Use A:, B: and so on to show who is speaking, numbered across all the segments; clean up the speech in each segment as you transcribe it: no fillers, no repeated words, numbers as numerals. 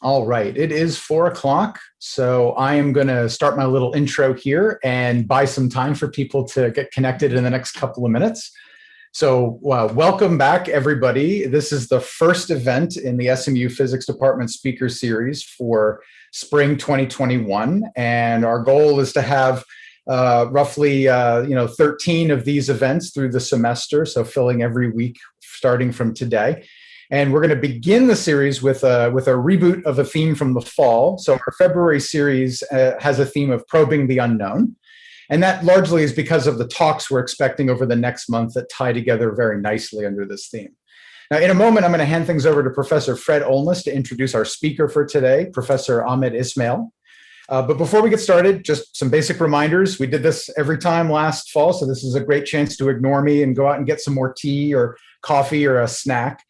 A: All right, it is 4 o'clock, so I am going to start my little intro here and buy some time for people to get connected in the next couple of minutes. So welcome back, everybody. This is the first event in the SMU Physics Department Speaker Series for spring 2021, and our goal is to have roughly 13 of these events through the semester, so filling every week starting from today. And we're going to begin the series with a reboot of a theme from the fall. So our February series has a theme of probing the unknown. And that largely is because of the talks we're expecting over the next month that tie together very nicely under this theme. Now, in a moment, I'm going to hand things over to Professor Fred Olness to introduce our speaker for today, Professor Ahmed Ismail. But before we get started, just some basic reminders. We did this every time last fall, so this is a great chance to ignore me and go out and get some more tea or coffee or a snack.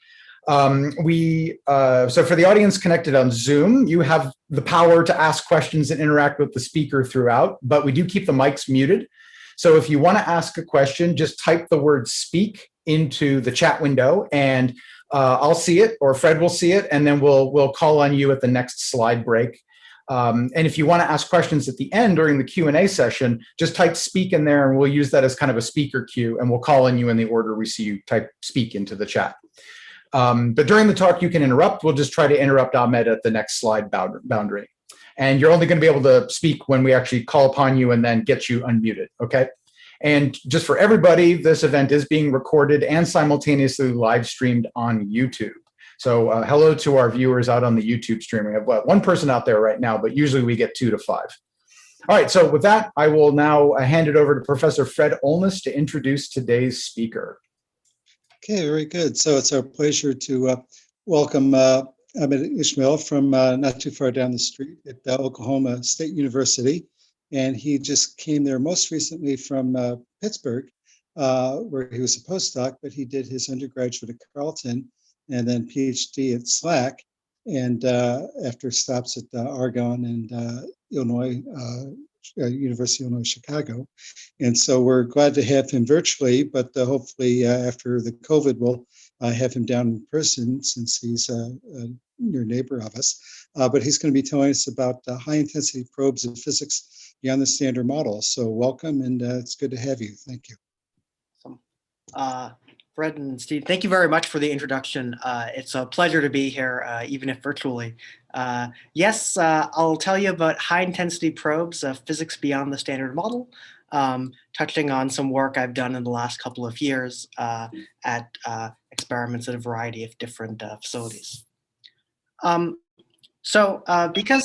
A: So for the audience connected on Zoom, you have the power to ask questions and interact with the speaker throughout, but we do keep the mics muted. So if you want to ask a question, just type the word speak into the chat window and I'll see it, or Fred will see it, and then we'll call on you at the next slide break. And if you want to ask questions at the end during the Q&A session, just type speak in there and we'll use that as kind of a speaker queue, and we'll call on you in the order we see you type speak into the chat. But during the talk, you can interrupt. We'll just try to interrupt Ahmed at the next slide boundary. And you're only going to be able to speak when we actually call upon you and then get you unmuted, okay? And just for everybody, this event is being recorded and simultaneously live streamed on YouTube. So hello to our viewers out on the YouTube stream. We have one person out there right now, but usually we get 2 to 5. All right, so with that, I will now hand it over to Professor Fred Olness to introduce today's speaker.
B: Okay, very good. So it's our pleasure to welcome Ahmed Ismail from not too far down the street at Oklahoma State University. And he just came there most recently from Pittsburgh, where he was a postdoc, but he did his undergraduate at Carleton and then PhD at SLAC. And after stops at Argonne and Illinois, University of Illinois, Chicago. And so we're glad to have him virtually, but hopefully after the COVID, we'll have him down in person since he's a near neighbor of us. But he's going to be telling us about high intensity probes of physics beyond the standard model. So welcome, and it's good to have you. Thank you.
C: Awesome. Fred and Steve, thank you very much for the introduction. It's a pleasure to be here, even if virtually. Yes, I'll tell you about high-intensity probes of physics beyond the standard model, touching on some work I've done in the last couple of years at experiments at a variety of different facilities. Because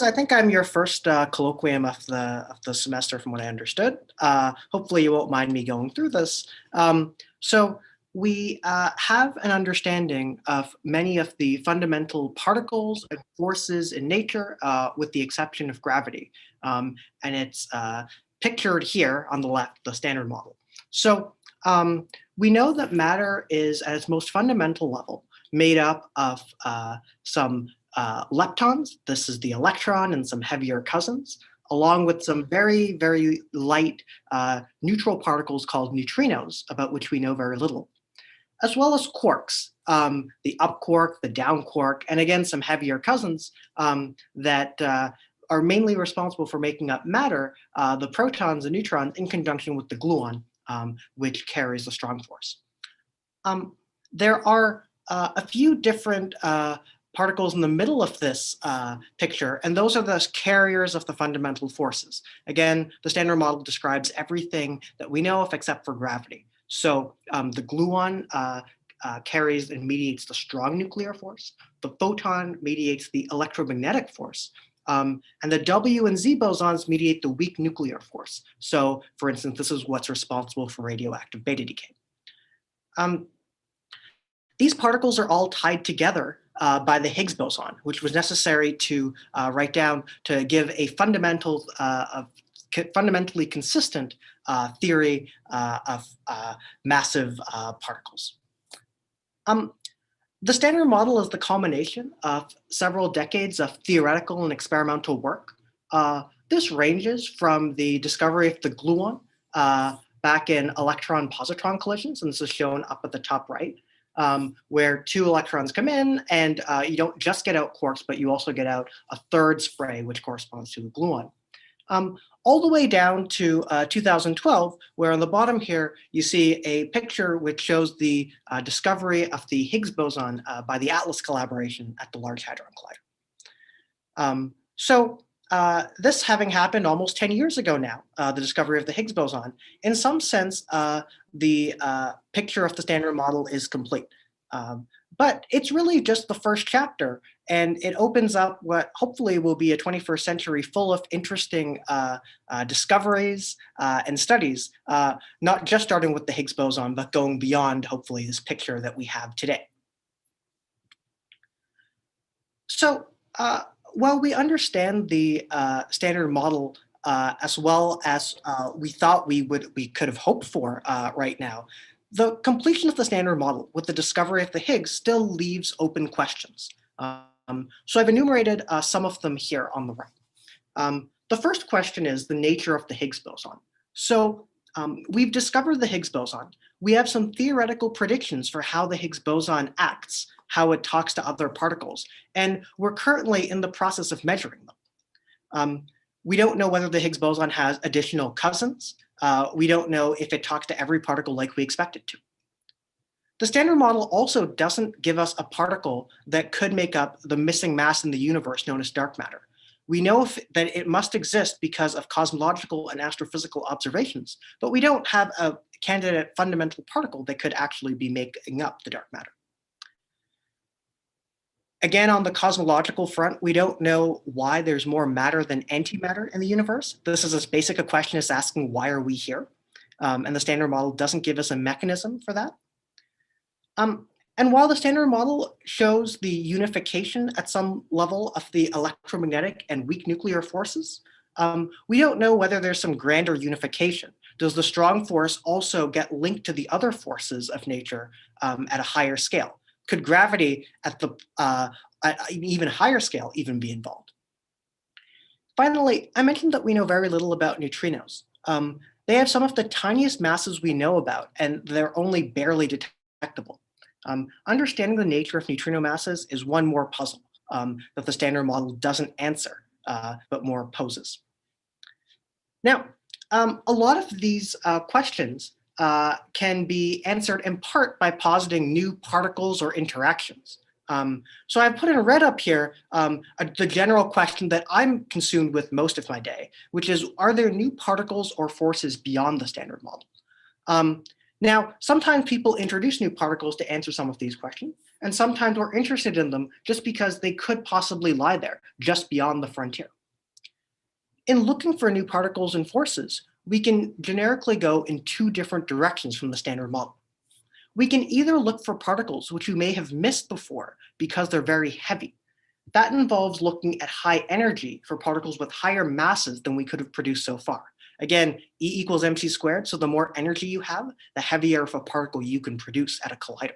C: I think I'm your first colloquium of the semester from what I understood, hopefully you won't mind me going through this. We have an understanding of many of the fundamental particles and forces in nature, with the exception of gravity. And it's pictured here on the left, the standard model. So we know that matter is, at its most fundamental level, made up of some leptons. This is the electron and some heavier cousins, along with some very, very light neutral particles called neutrinos, about which we know very little, as well as quarks, the up quark, the down quark, and again, some heavier cousins that are mainly responsible for making up matter, the protons and neutrons in conjunction with the gluon, which carries the strong force. There are a few different particles in the middle of this picture, and those are the carriers of the fundamental forces. Again, the standard model describes everything that we know of except for gravity. So the gluon carries and mediates the strong nuclear force. The photon mediates the electromagnetic force. And the W and Z bosons mediate the weak nuclear force. So for instance, this is what's responsible for radioactive beta decay. These particles are all tied together by the Higgs boson, which was necessary to write down to give a fundamentally consistent theory of massive particles. The standard model is the culmination of several decades of theoretical and experimental work. This ranges from the discovery of the gluon back in electron-positron collisions, and this is shown up at the top right, where 2 electrons come in, and you don't just get out quarks, but you also get out a third spray, which corresponds to the gluon. All the way down to 2012, where on the bottom here, you see a picture which shows the discovery of the Higgs boson by the ATLAS collaboration at the Large Hadron Collider. This having happened almost 10 years ago now, the discovery of the Higgs boson, in some sense, the picture of the Standard Model is complete. But it's really just the first chapter, and it opens up what hopefully will be a 21st century full of interesting discoveries and studies, not just starting with the Higgs boson, but going beyond, hopefully, this picture that we have today. So while we understand the Standard Model as well as we thought we could have hoped for right now, the completion of the Standard Model with the discovery of the Higgs still leaves open questions. So I've enumerated some of them here on the right. The first question is the nature of the Higgs boson. So we've discovered the Higgs boson. We have some theoretical predictions for how the Higgs boson acts, how it talks to other particles, and we're currently in the process of measuring them. We don't know whether the Higgs boson has additional cousins. We don't know if it talks to every particle like we expect it to. The Standard Model also doesn't give us a particle that could make up the missing mass in the universe known as dark matter. We know that it must exist because of cosmological and astrophysical observations, but we don't have a candidate fundamental particle that could actually be making up the dark matter. Again, on the cosmological front, we don't know why there's more matter than antimatter in the universe. This is as basic a question as asking, why are we here? And the Standard Model doesn't give us a mechanism for that. And while the Standard Model shows the unification at some level of the electromagnetic and weak nuclear forces, we don't know whether there's some grander unification. Does the strong force also get linked to the other forces of nature at a higher scale? Could gravity at an even higher scale even be involved? Finally, I mentioned that we know very little about neutrinos. They have some of the tiniest masses we know about, and they're only barely detectable. Understanding the nature of neutrino masses is one more puzzle that the Standard Model doesn't answer, but more poses. Now, a lot of these questions can be answered in part by positing new particles or interactions. So I've put in red up here the general question that I'm consumed with most of my day, which is, are there new particles or forces beyond the Standard Model? Now, sometimes people introduce new particles to answer some of these questions, and sometimes we're interested in them just because they could possibly lie there, just beyond the frontier. In looking for new particles and forces, we can generically go in two different directions from the Standard Model. We can either look for particles which we may have missed before because they're very heavy. That involves looking at high energy for particles with higher masses than we could have produced so far. Again, E equals mc squared, so the more energy you have, the heavier of a particle you can produce at a collider.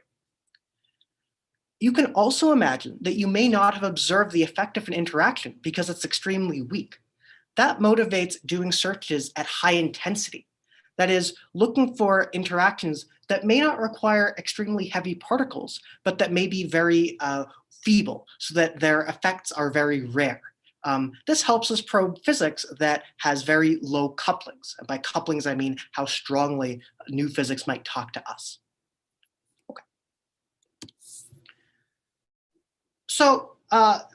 C: You can also imagine that you may not have observed the effect of an interaction because it's extremely weak. That motivates doing searches at high intensity. That is, looking for interactions that may not require extremely heavy particles, but that may be very feeble, so that their effects are very rare. This helps us probe physics that has very low couplings. And by couplings, I mean how strongly new physics might talk to us. Okay. So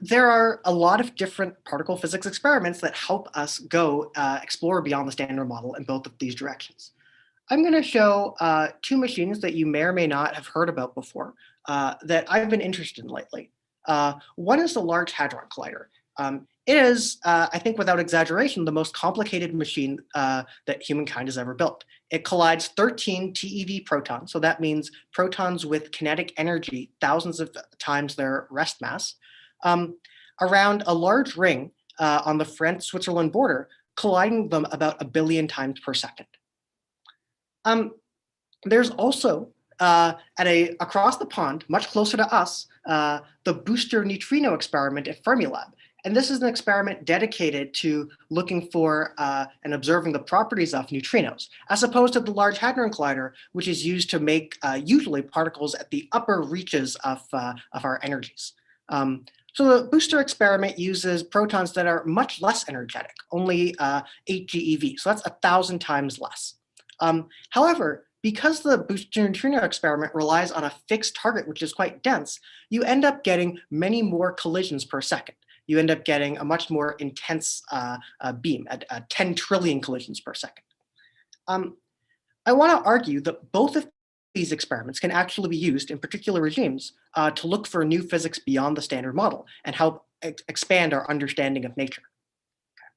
C: there are a lot of different particle physics experiments that help us go explore beyond the Standard Model in both of these directions. I'm going to show two machines that you may or may not have heard about before that I've been interested in lately. One is the Large Hadron Collider. It is, I think without exaggeration, the most complicated machine that humankind has ever built. It collides 13 TeV protons, so that means protons with kinetic energy thousands of times their rest mass, around a large ring on the France-Switzerland border, colliding them about 1 billion times per second. There's also, across the pond, much closer to us, the Booster neutrino experiment at Fermilab. And this is an experiment dedicated to looking for and observing the properties of neutrinos, as opposed to the Large Hadron Collider, which is used to make usually particles at the upper reaches of our energies. So the booster experiment uses protons that are much less energetic, only 8 GeV, so that's 1,000 times less. However, because the booster neutrino experiment relies on a fixed target, which is quite dense, you end up getting many more collisions per second. You end up getting a much more intense beam at 10 trillion collisions per second. I want to argue that both of these experiments can actually be used in particular regimes to look for new physics beyond the standard model and help expand our understanding of nature. Okay.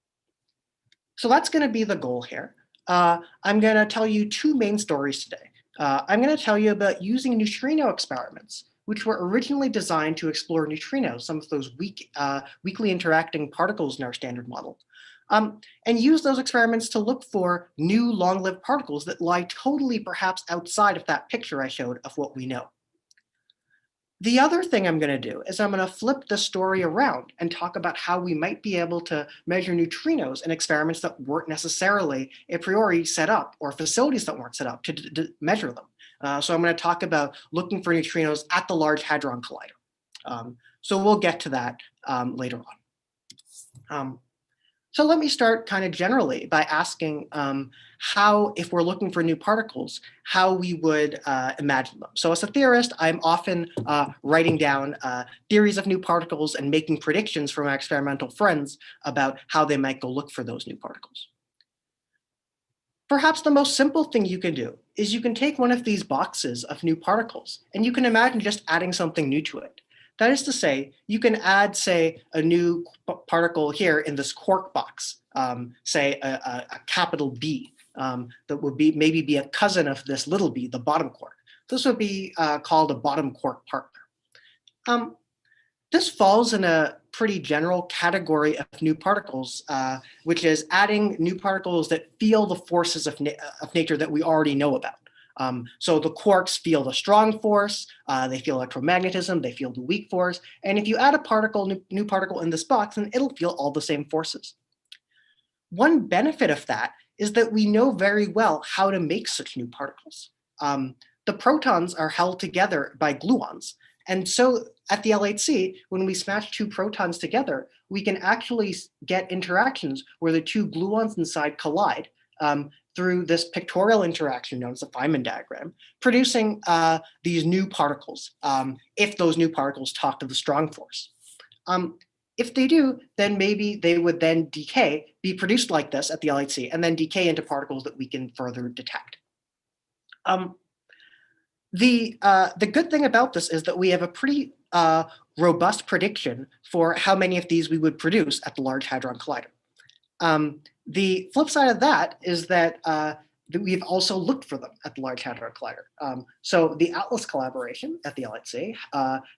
C: So that's going to be the goal here. I'm going to tell you two main stories today. I'm going to tell you about using neutrino experiments, which were originally designed to explore neutrinos, some of those weakly interacting particles in our standard model, and use those experiments to look for new long-lived particles that lie totally perhaps outside of that picture I showed of what we know. The other thing I'm going to do is I'm going to flip the story around and talk about how we might be able to measure neutrinos in experiments that weren't necessarily a priori set up, or facilities that weren't set up to measure them. So I'm going to talk about looking for neutrinos at the Large Hadron Collider. So we'll get to that later on. So let me start kind of generally by asking how, if we're looking for new particles, how we would imagine them. So as a theorist, I'm often writing down theories of new particles and making predictions for my experimental friends about how they might go look for those new particles. Perhaps the most simple thing you can do is you can take one of these boxes of new particles and you can imagine just adding something new to it. That is to say, you can add, say, a new particle here in this quark box, say a capital B, that would be maybe be a cousin of this little b, the bottom quark. This would be called a bottom quark partner. This falls in a pretty general category of new particles, which is adding new particles that feel the forces of nature that we already know about. So the quarks feel the strong force, they feel electromagnetism, they feel the weak force, and if you add a new particle in this box, then it'll feel all the same forces. One benefit of that is that we know very well how to make such new particles. The protons are held together by gluons, and so at the LHC, when we smash two protons together, we can actually get interactions where the two gluons inside collide through this pictorial interaction known as the Feynman diagram, producing these new particles, if those new particles talk to the strong force. If they do, then maybe they would then decay, be produced like this at the LHC, and then decay into particles that we can further detect. The good thing about this is that we have a pretty robust prediction for how many of these we would produce at the Large Hadron Collider. The flip side of that is that we've also looked for them at the Large Hadron Collider. So the ATLAS collaboration at the LHC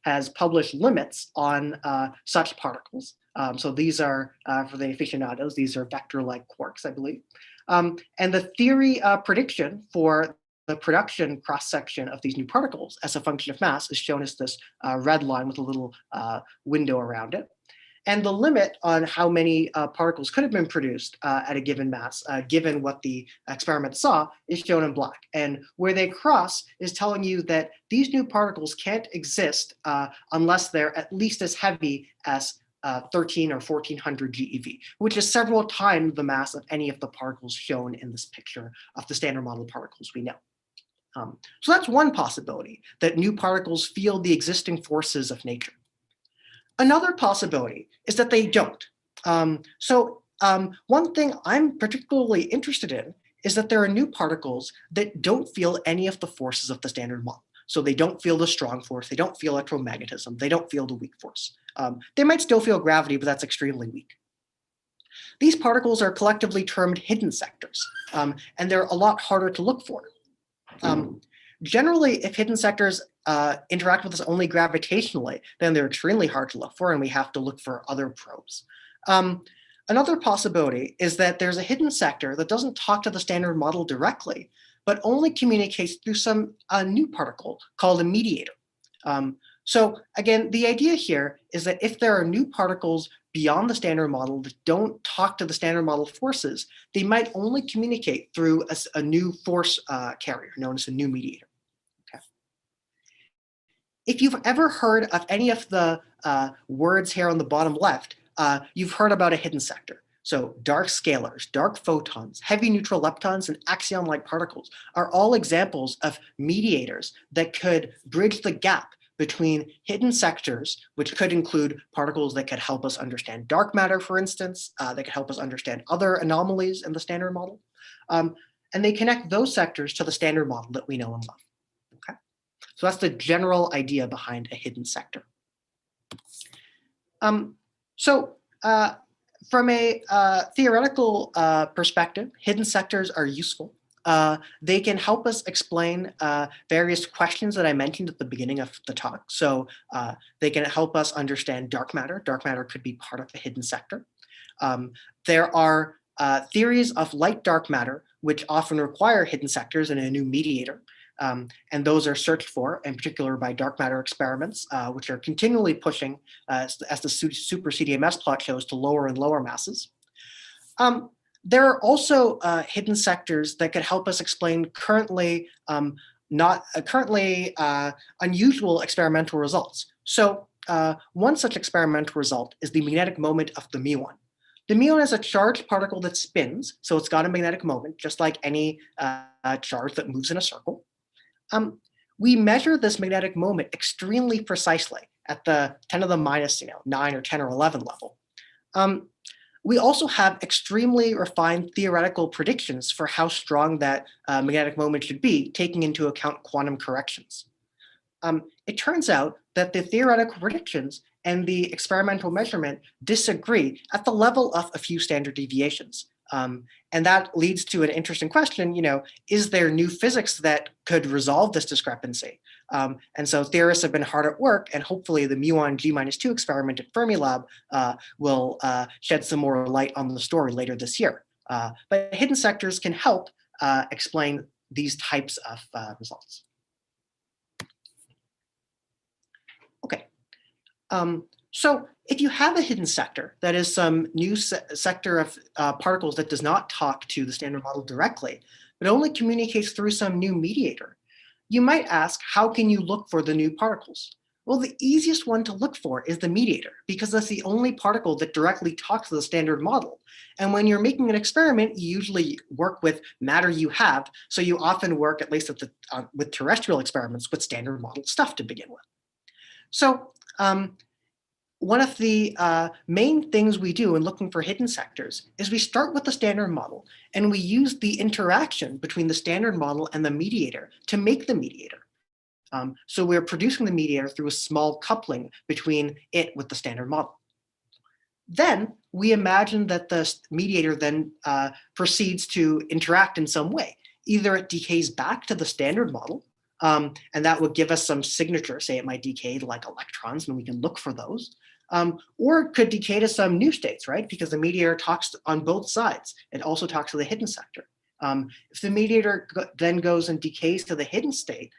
C: has published limits on such particles. So these are, for the aficionados, these are vector-like quarks, I believe. And the theory prediction for the production cross-section of these new particles as a function of mass is shown as this red line with a little window around it. And the limit on how many particles could have been produced at a given mass, given what the experiment saw, is shown in black. And where they cross is telling you that these new particles can't exist unless they're at least as heavy as 13 or 1400 GeV, which is several times the mass of any of the particles shown in this picture of the standard model particles we know. So that's one possibility, that new particles feel the existing forces of nature. Another possibility is that they don't. One thing I'm particularly interested in is that there are new particles that don't feel any of the forces of the standard model. So they don't feel the strong force, they don't feel electromagnetism, they don't feel the weak force. They might still feel gravity, but that's extremely weak. These particles are collectively termed hidden sectors, and they're a lot harder to look for. Generally, if hidden sectors interact with us only gravitationally, then they're extremely hard to look for, and we have to look for other probes. Another possibility is that there's a hidden sector that doesn't talk to the standard model directly, but only communicates through some new particle called a mediator. So again, the idea here is that if there are new particles beyond the standard model that don't talk to the standard model forces, they might only communicate through a new force carrier known as a new mediator. Okay. If you've ever heard of any of the words here on the bottom left, you've heard about a hidden sector. So dark scalars, dark photons, heavy neutral leptons, and axion-like particles are all examples of mediators that could bridge the gap between hidden sectors, which could include particles that could help us understand dark matter, for instance, that could help us understand other anomalies in the standard model. And they connect those sectors to the standard model that we know and love. Okay? So that's the general idea behind a hidden sector. From a theoretical perspective, hidden sectors are useful. They can help us explain various questions that I mentioned at the beginning of the talk. So they can help us understand dark matter. Dark matter could be part of a hidden sector. There are theories of light-dark matter, which often require hidden sectors and a new mediator. And those are searched for, in particular by dark matter experiments, which are continually pushing, as the super CDMS plot shows, to lower and lower masses. There are also hidden sectors that could help us explain currently unusual experimental results. So one such experimental result is the magnetic moment of the muon. The muon is a charged particle that spins, so it's got a magnetic moment, just like any charge that moves in a circle. We measure this magnetic moment extremely precisely at the 10 to the minus 9 or 10 or 11 level. We also have extremely refined theoretical predictions for how strong that magnetic moment should be, taking into account quantum corrections. It turns out that the theoretical predictions and the experimental measurement disagree at the level of a few standard deviations. And that leads to an interesting question, is there new physics that could resolve this discrepancy? And so theorists have been hard at work, and hopefully the muon G-2 experiment at Fermilab will shed some more light on the story later this year. But hidden sectors can help explain these types of results. Okay. So if you have a hidden sector, that is some new sector of particles that does not talk to the standard model directly, but only communicates through some new mediator, you might ask, how can you look for the new particles? Well, the easiest one to look for is the mediator, because that's the only particle that directly talks to the standard model. And when you're making an experiment, you usually work with matter you have, so you often work, at least with terrestrial experiments, with standard model stuff to begin with. So one of the main things we do in looking for hidden sectors is we start with the standard model, and we use the interaction between the standard model and the mediator to make the mediator. So we're producing the mediator through a small coupling between it with the standard model. Then we imagine that the mediator then proceeds to interact in some way. Either it decays back to the standard model, and that would give us some signature, say it might decay to like electrons, and we can look for those. Or it could decay to some new states, right? Because the mediator talks on both sides. It also talks to the hidden sector. If the mediator then goes and decays to the hidden state,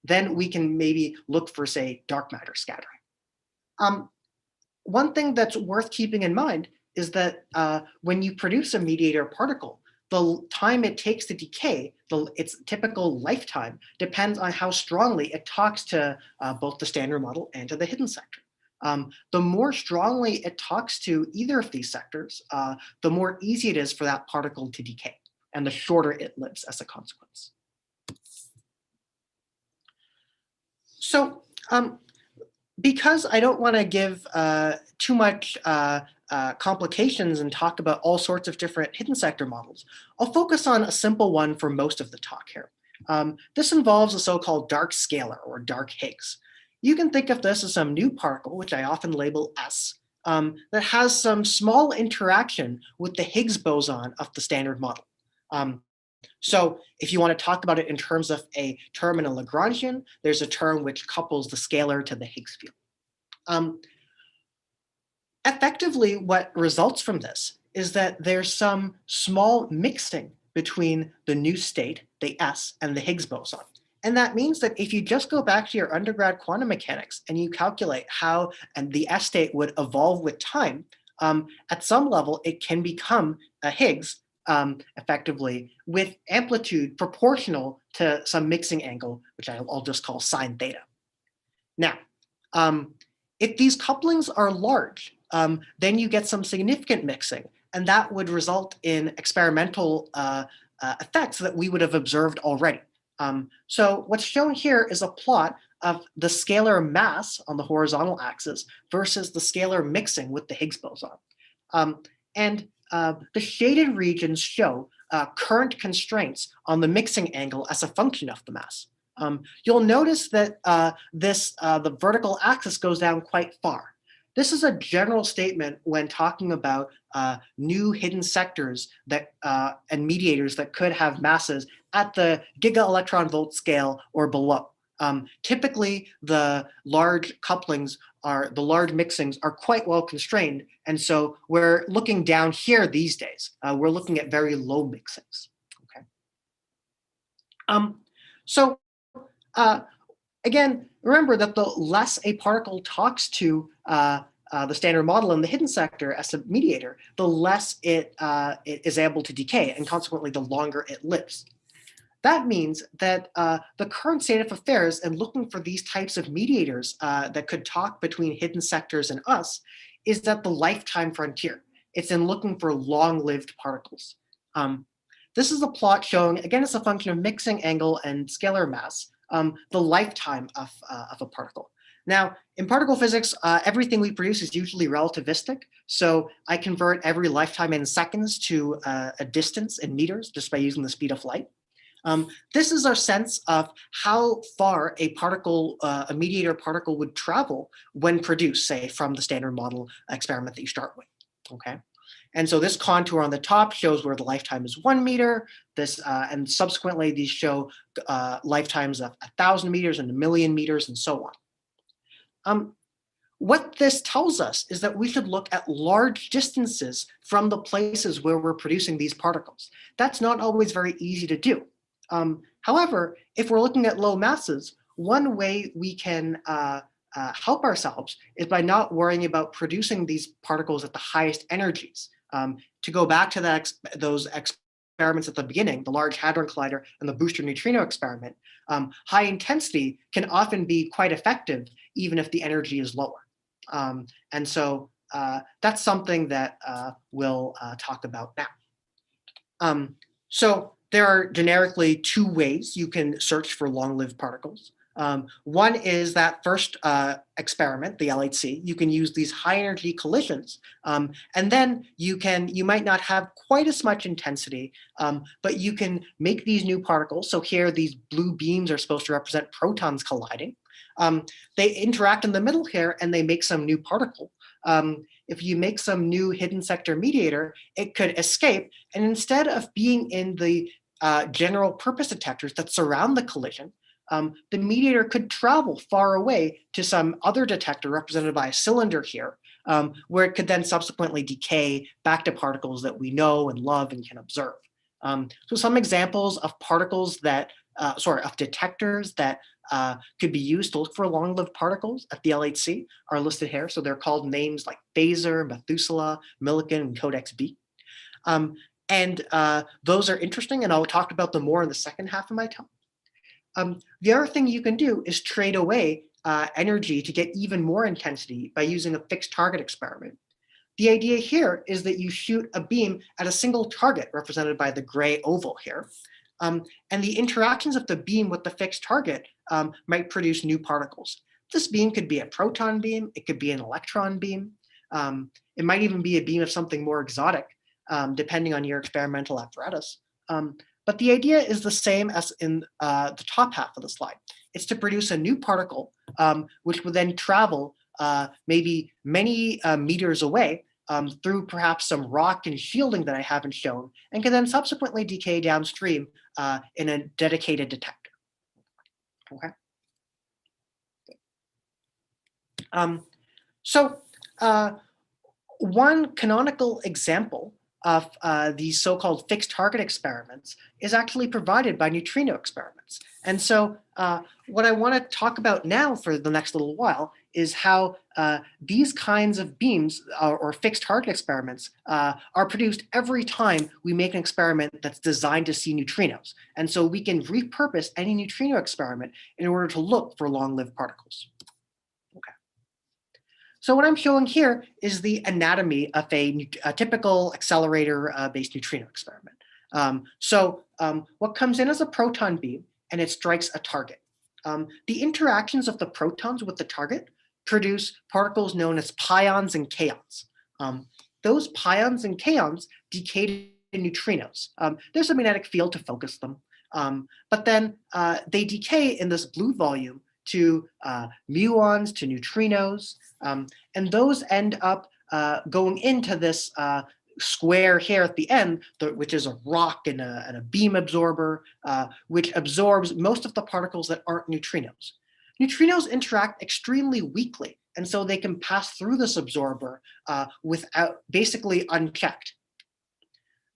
C: then we can maybe look for, say, dark matter scattering. One thing that's worth keeping in mind is that when you produce a mediator particle, the time it takes to decay, its typical lifetime, depends on how strongly it talks to both the standard model and to the hidden sector. The more strongly it talks to either of these sectors, the more easy it is for that particle to decay, and the shorter it lives as a consequence. So because I don't want to give too much complications and talk about all sorts of different hidden sector models, I'll focus on a simple one for most of the talk here. This involves a so-called dark scalar, or dark Higgs. You can think of this as some new particle, which I often label S, that has some small interaction with the Higgs boson of the standard model. So if you want to talk about it in terms of a term in a Lagrangian, there's a term which couples the scalar to the Higgs field. Effectively, what results from this is that there's some small mixing between the new state, the S, and the Higgs boson. And that means that if you just go back to your undergrad quantum mechanics and you calculate how the S state would evolve with time, at some level, it can become a Higgs effectively with amplitude proportional to some mixing angle, which I'll just call sine theta. Now, if these couplings are large, then you get some significant mixing, and that would result in experimental effects that we would have observed already. So what's shown here is a plot of the scalar mass on the horizontal axis versus the scalar mixing with the Higgs boson. The shaded regions show current constraints on the mixing angle as a function of the mass. You'll notice that the vertical axis goes down quite far. This is a general statement when talking about new hidden sectors that and mediators that could have masses at the giga-electron-volt scale or below. Typically, the large couplings the large mixings are quite well constrained, and so we're looking down here these days. We're looking at very low mixings. Okay. Again, remember that the less a particle talks to the standard model in the hidden sector as a mediator, the less it is able to decay, and consequently, the longer it lives. That means that the current state of affairs in looking for these types of mediators that could talk between hidden sectors and us is that the lifetime frontier. It's in looking for long-lived particles. This is a plot showing, again, it's a function of mixing angle and scalar mass, the lifetime of a particle. Now, in particle physics, everything we produce is usually relativistic. So I convert every lifetime in seconds to a distance in meters just by using the speed of light. This is our sense of how far a particle, a mediator particle would travel when produced, say, from the standard model experiment that you start with, okay? And so this contour on the top shows where the lifetime is 1 meter, and subsequently these show lifetimes of 1,000 meters and 1,000,000 meters and so on. What this tells us is that we should look at large distances from the places where we're producing these particles. That's not always very easy to do. However, if we're looking at low masses, one way we can help ourselves is by not worrying about producing these particles at the highest energies. To go back to those experiments at the beginning, the Large Hadron Collider and the Booster neutrino experiment, high intensity can often be quite effective even if the energy is lower. And so that's something that we'll talk about now. So there are generically two ways you can search for long-lived particles. One is that first experiment, the LHC. You can use these high-energy collisions, and then you might not have quite as much intensity, but you can make these new particles. So here, these blue beams are supposed to represent protons colliding. They interact in the middle here, and they make some new particle. If you make some new hidden sector mediator, it could escape, and instead of being in the general purpose detectors that surround the collision, the mediator could travel far away to some other detector represented by a cylinder here, where it could then subsequently decay back to particles that we know and love and can observe. So some examples of particles that, of detectors that could be used to look for long-lived particles at the LHC are listed here. So they're called names like FASER, Methuselah, Millikan, and CODEX-b. Those are interesting, and I'll talk about them more in the second half of my talk. The other thing you can do is trade away energy to get even more intensity by using a fixed target experiment. The idea here is that you shoot a beam at a single target represented by the gray oval here. And the interactions of the beam with the fixed target might produce new particles. This beam could be a proton beam, it could be an electron beam, it might even be a beam of something more exotic, depending on your experimental apparatus. But the idea is the same as in the top half of the slide. It's to produce a new particle, which would then travel maybe many meters away through perhaps some rock and shielding that I haven't shown, and can then subsequently decay downstream in a dedicated detector. Okay. One canonical example of these so-called fixed target experiments is actually provided by neutrino experiments. And so what I want to talk about now for the next little while is how these kinds of beams or fixed target experiments are produced every time we make an experiment that's designed to see neutrinos. And so we can repurpose any neutrino experiment in order to look for long-lived particles. Okay. So what I'm showing here is the anatomy of a typical accelerator-based neutrino experiment. What comes in as a proton beam, and it strikes a target. The interactions of the protons with the target produce particles known as pions and kaons. Those pions and kaons decay to neutrinos. There's a magnetic field to focus them, but then they decay in this blue volume to muons, to neutrinos, and those end up going into this square here at the end, which is a rock and a beam absorber, which absorbs most of the particles that aren't neutrinos. Neutrinos interact extremely weakly, and so they can pass through this absorber without basically unchecked.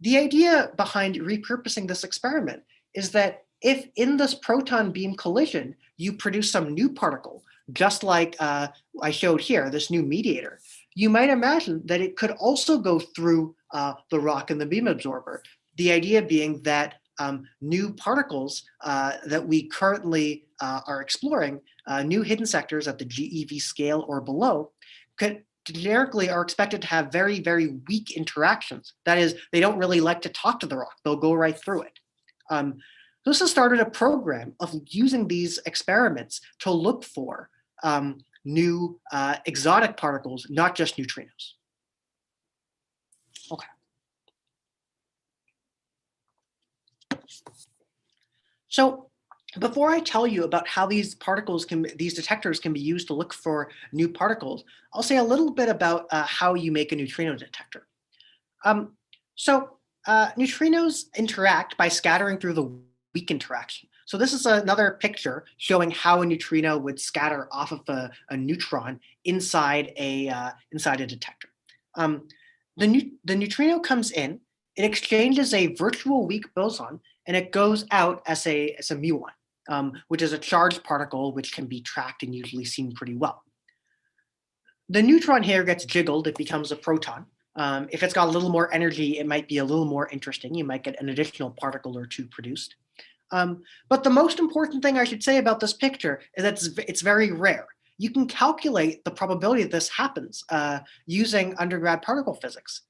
C: The idea behind repurposing this experiment is that if in this proton beam collision you produce some new particle, just like I showed here, this new mediator, you might imagine that it could also go through the rock and the beam absorber. The idea being that new particles that we currently are exploring, new hidden sectors at the GeV scale or below, could generically are expected to have very, very weak interactions. That is, they don't really like to talk to the rock. They'll go right through it. This has started a program of using these experiments to look for new exotic particles, not just neutrinos. Okay. So before I tell you about how these detectors can be used to look for new particles, I'll say a little bit about how you make a neutrino detector. Neutrinos interact by scattering through the weak interaction. So this is another picture showing how a neutrino would scatter off of a neutron inside a detector. The neutrino comes in, it exchanges a virtual weak boson, and it goes out as a muon, which is a charged particle which can be tracked and usually seen pretty well. The neutron here gets jiggled, it becomes a proton. If it's got a little more energy, it might be a little more interesting. You might get an additional particle or two produced. But the most important thing I should say about this picture is that it's very rare. You can calculate the probability that this happens using undergrad particle physics.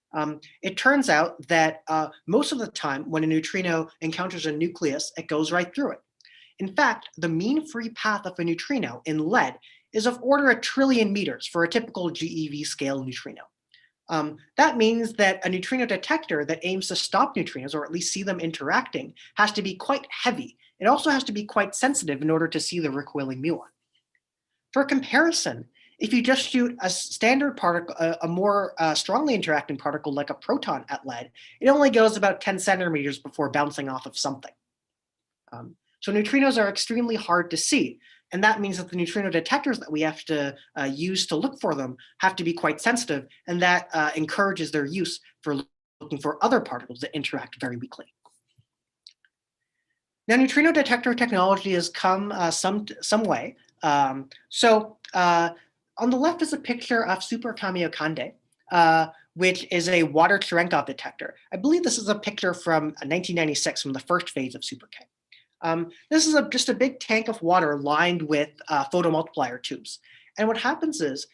C: It turns out that most of the time when a neutrino encounters a nucleus, it goes right through it. In fact, the mean free path of a neutrino in lead is of order 1 trillion meters for a typical GeV-scale neutrino. That means that a neutrino detector that aims to stop neutrinos, or at least see them interacting, has to be quite heavy. It also has to be quite sensitive in order to see the recoiling muon. For comparison, if you just shoot a standard particle, a more strongly interacting particle like a proton at lead, it only goes about 10 centimeters before bouncing off of something. So neutrinos are extremely hard to see. And that means that the neutrino detectors that we have to use to look for them have to be quite sensitive, and that encourages their use for looking for other particles that interact very weakly. Now, neutrino detector technology has come some way. On the left is a picture of Super-Kamiokande, which is a Water Cerenkov detector. I believe this is a picture from 1996 from the first phase of Super-K. This is just a big tank of water lined with photomultiplier tubes. And what happens is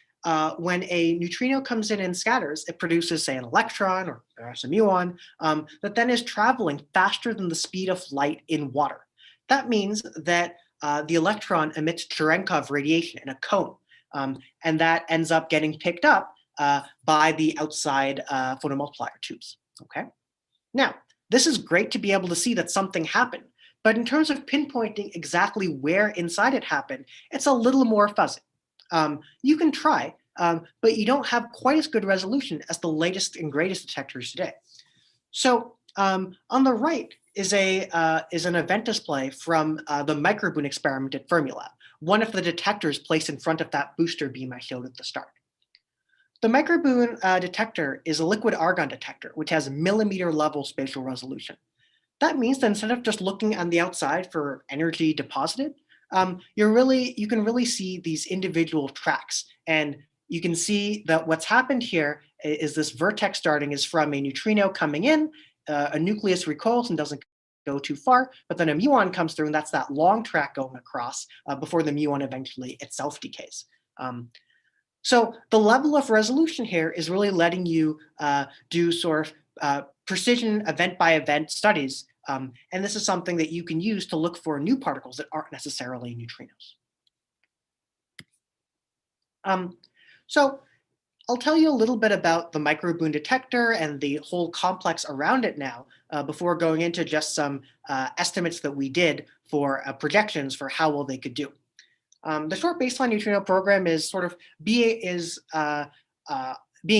C: when a neutrino comes in and scatters, it produces, say, an electron or perhaps a muon that then is traveling faster than the speed of light in water. That means that the electron emits Cherenkov radiation in a cone, and that ends up getting picked up by the outside photomultiplier tubes. Okay. Now, this is great to be able to see that something happened. But in terms of pinpointing exactly where inside it happened, it's a little more fuzzy. You can try, but you don't have quite as good resolution as the latest and greatest detectors today. So on the right is an event display from the MicroBoon experiment at Fermilab, one of the detectors placed in front of that booster beam I showed at the start. The MicroBoon detector is a liquid argon detector, which has millimeter level spatial resolution. That means that instead of just looking on the outside for energy deposited, you can really see these individual tracks. And you can see that what's happened here is this vertex starting is from a neutrino coming in, a nucleus recoils and doesn't go too far, but then a muon comes through, and that's that long track going across before the muon eventually itself decays. So the level of resolution here is really letting you do sort of precision event-by-event studies, and this is something that you can use to look for new particles that aren't necessarily neutrinos. So I'll tell you a little bit about the MicroBoon detector and the whole complex around it now, before going into just some estimates that we did for projections for how well they could do. The Short Baseline Neutrino program is sort of being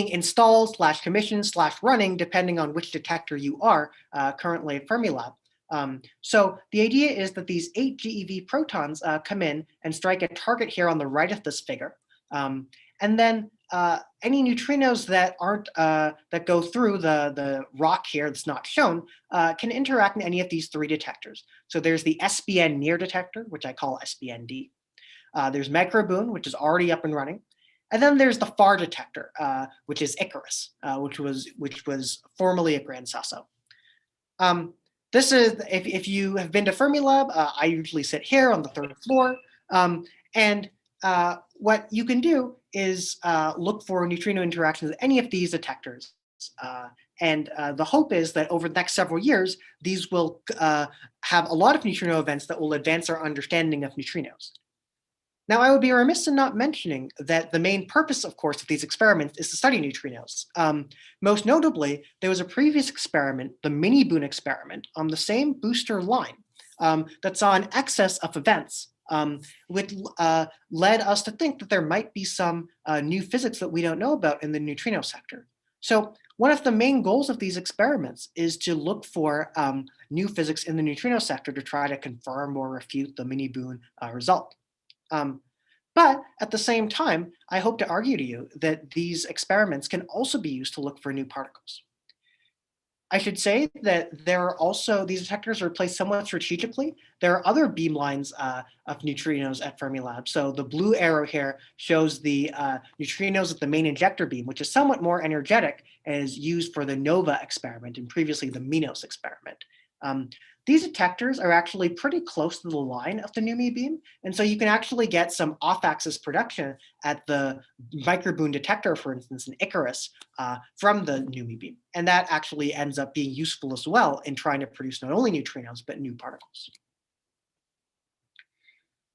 C: installed / commissioned / running depending on which detector you are currently at Fermilab. So the idea is that these 8 GeV protons come in and strike a target here on the right of this figure. And then any neutrinos that aren't that go through the rock here that's not shown can interact in any of these 3 detectors. So there's the SBN near detector, which I call SBND. There's MicroBoon, which is already up and running, and then there's the far detector, which is Icarus, which was formerly at Gran Sasso. This is if you have been to Fermilab, I usually sit here on the 3rd floor, and what you can do is look for neutrino interactions with any of these detectors. And the hope is that over the next several years, these will have a lot of neutrino events that will advance our understanding of neutrinos. Now, I would be remiss in not mentioning that the main purpose, of course, of these experiments is to study neutrinos. Most notably, there was a previous experiment, the mini-boon experiment, on the same booster line that saw an excess of events, which led us to think that there might be some new physics that we don't know about in the neutrino sector. So one of the main goals of these experiments is to look for new physics in the neutrino sector to try to confirm or refute the mini-boon result. But at the same time, I hope to argue to you that these experiments can also be used to look for new particles. I should say that there are also, these detectors are placed somewhat strategically. There are other beamlines of neutrinos at Fermilab. So the blue arrow here shows the neutrinos at the main injector beam, which is somewhat more energetic and is used for the NOVA experiment and previously the MINOS experiment. These detectors are actually pretty close to the line of the NUMI beam, and so you can actually get some off-axis production at the MicroBoon detector, for instance, in Icarus, from the NUMI beam. And that actually ends up being useful as well in trying to produce not only neutrinos, but new particles.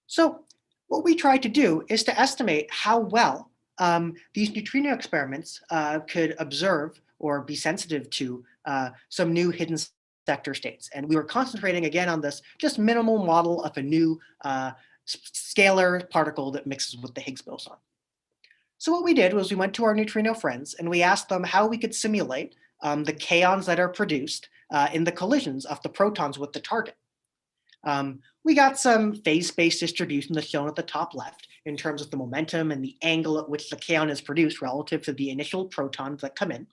C: So what we tried to do is to estimate how well these neutrino experiments could observe or be sensitive to some new hidden sector states. And we were concentrating again on this just minimal model of a new scalar particle that mixes with the Higgs boson. So what we did was we went to our neutrino friends and we asked them how we could simulate the kaons that are produced in the collisions of the protons with the target. We got some phase space distribution that's shown at the top left in terms of the momentum and the angle at which the kaon is produced relative to the initial protons that come in.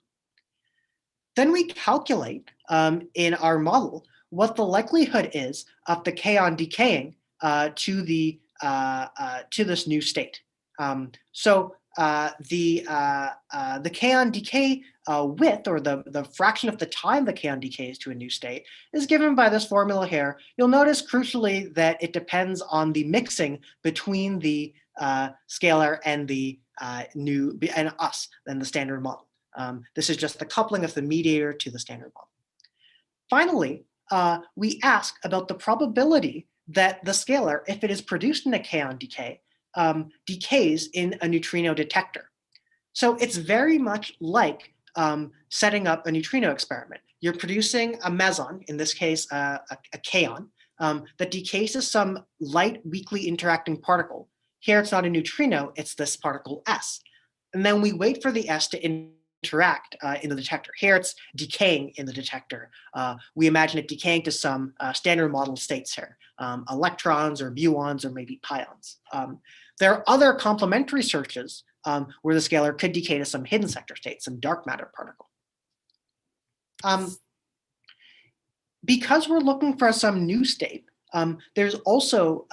C: Then we calculate in our model what the likelihood is of the kaon decaying to this new state. So the kaon decay width, or the fraction of the time the kaon decays to a new state, is given by this formula here. You'll notice crucially that it depends on the mixing between the scalar and the us, and the standard model. This is just the coupling of the mediator to the standard model. Finally, we ask about the probability that the scalar, if it is produced in a kaon decay, decays in a neutrino detector. So it's very much like setting up a neutrino experiment. You're producing a meson, in this case, a kaon, that decays to some light, weakly interacting particle. Here it's not a neutrino, it's this particle S. And then we wait for the S to interact in the detector. Here it's decaying in the detector. We imagine it decaying to some standard model states here, electrons or muons or maybe pions. There are other complementary searches where the scalar could decay to some hidden sector state, some dark matter particle. Because we're looking for some new state, there's also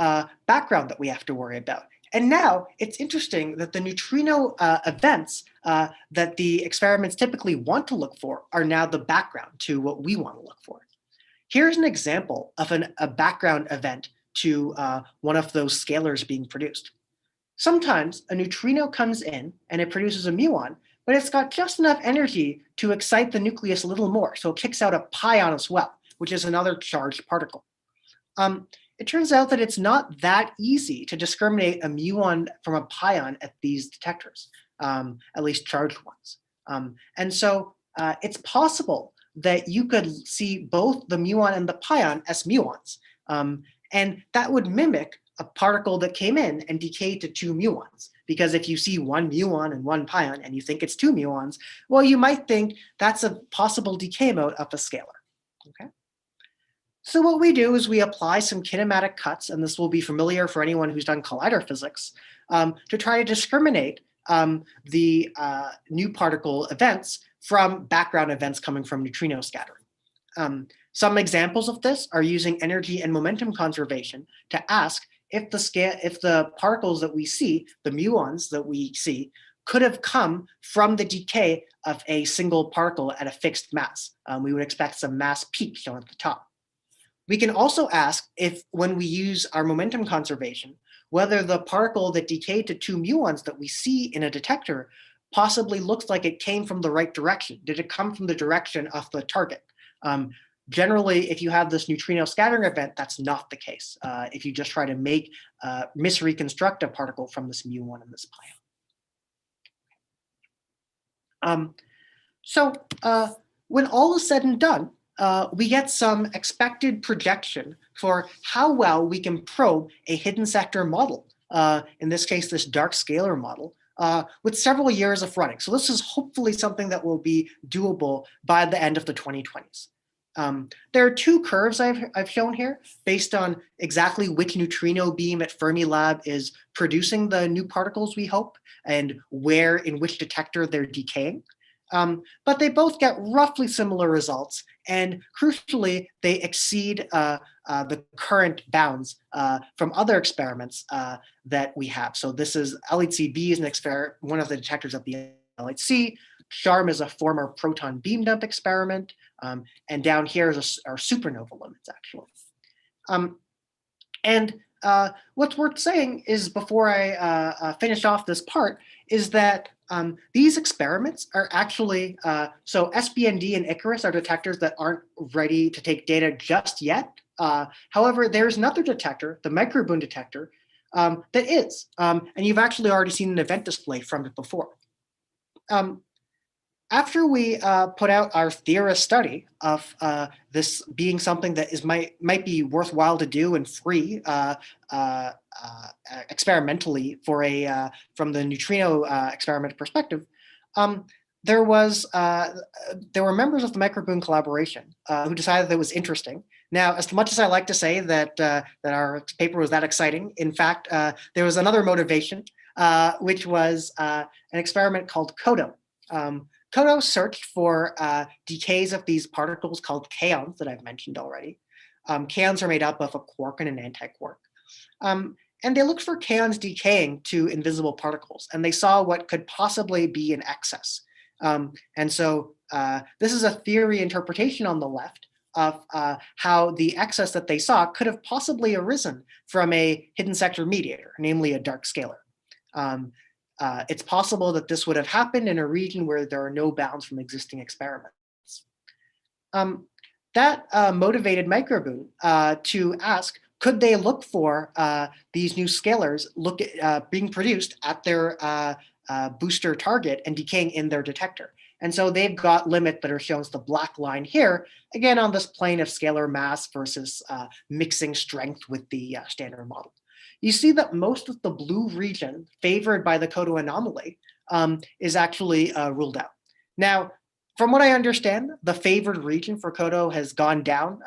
C: background that we have to worry about. And now it's interesting that the neutrino events that the experiments typically want to look for are now the background to what we want to look for. Here's an example of a background event to one of those scalars being produced. Sometimes a neutrino comes in and it produces a muon, but it's got just enough energy to excite the nucleus a little more, so it kicks out a pion as well, which is another charged particle. It turns out that it's not that easy to discriminate a muon from a pion at these detectors, at least charged ones. And so it's possible that you could see both the muon and the pion as muons. And that would mimic a particle that came in and decayed to two muons. Because if you see one muon and one pion and you think it's two muons, well, you might think that's a possible decay mode of a scalar. Okay. So what we do is we apply some kinematic cuts, and this will be familiar for anyone who's done collider physics, to try to discriminate the new particle events from background events coming from neutrino scattering. Some examples of this are using energy and momentum conservation to ask if the particles that we see, the muons that we see, could have come from the decay of a single particle at a fixed mass. We would expect some mass peak shown at the top. We can also ask if, when we use our momentum conservation, whether the particle that decayed to two muons that we see in a detector possibly looks like it came from the right direction. Did it come from the direction of the target? Generally, if you have this neutrino scattering event, that's not the case. If you just try to misreconstruct a particle from this muon and this pion. So when all is said and done, we get some expected projection for how well we can probe a hidden sector model, in this case, this dark scalar model, with several years of running. So this is hopefully something that will be doable by the end of the 2020s. There are two curves I've shown here based on exactly which neutrino beam at Fermilab is producing the new particles we hope and where in which detector they're decaying. But they both get roughly similar results, and crucially, they exceed the current bounds from other experiments that we have. So this is LHC-b is one of the detectors of the LHC. SHARM is a former proton beam dump experiment, and down here is our supernova limits, actually. What's worth saying is, before I finish off this part, is that these experiments are actually, so SBND and Icarus are detectors that aren't ready to take data just yet. However, there's another detector, the MicroBoon detector, that is, and you've actually already seen an event display from it before. After we put out our theorist study of this being something that might be worthwhile to do and free experimentally for from the neutrino experiment perspective, there were members of the MicroBoon collaboration who decided that it was interesting. Now, as much as I like to say that our paper was that exciting, in fact, there was another motivation, which was an experiment called CODEX. CODEX searched for decays of these particles called kaons that I've mentioned already. Kaons are made up of a quark and an antiquark. And they looked for kaons decaying to invisible particles, and they saw what could possibly be an excess. And so this is a theory interpretation on the left of how the excess that they saw could have possibly arisen from a hidden sector mediator, namely a dark scalar. It's possible that this would have happened in a region where there are no bounds from existing experiments. That motivated MicroBoon to ask, could they look for these new scalars being produced at their booster target and decaying in their detector? And so they've got limits that are shown as the black line here, again on this plane of scalar mass versus mixing strength with the standard model. You see that most of the blue region favored by the CODEX anomaly is actually ruled out. Now, from what I understand, the favored region for CODEX has gone down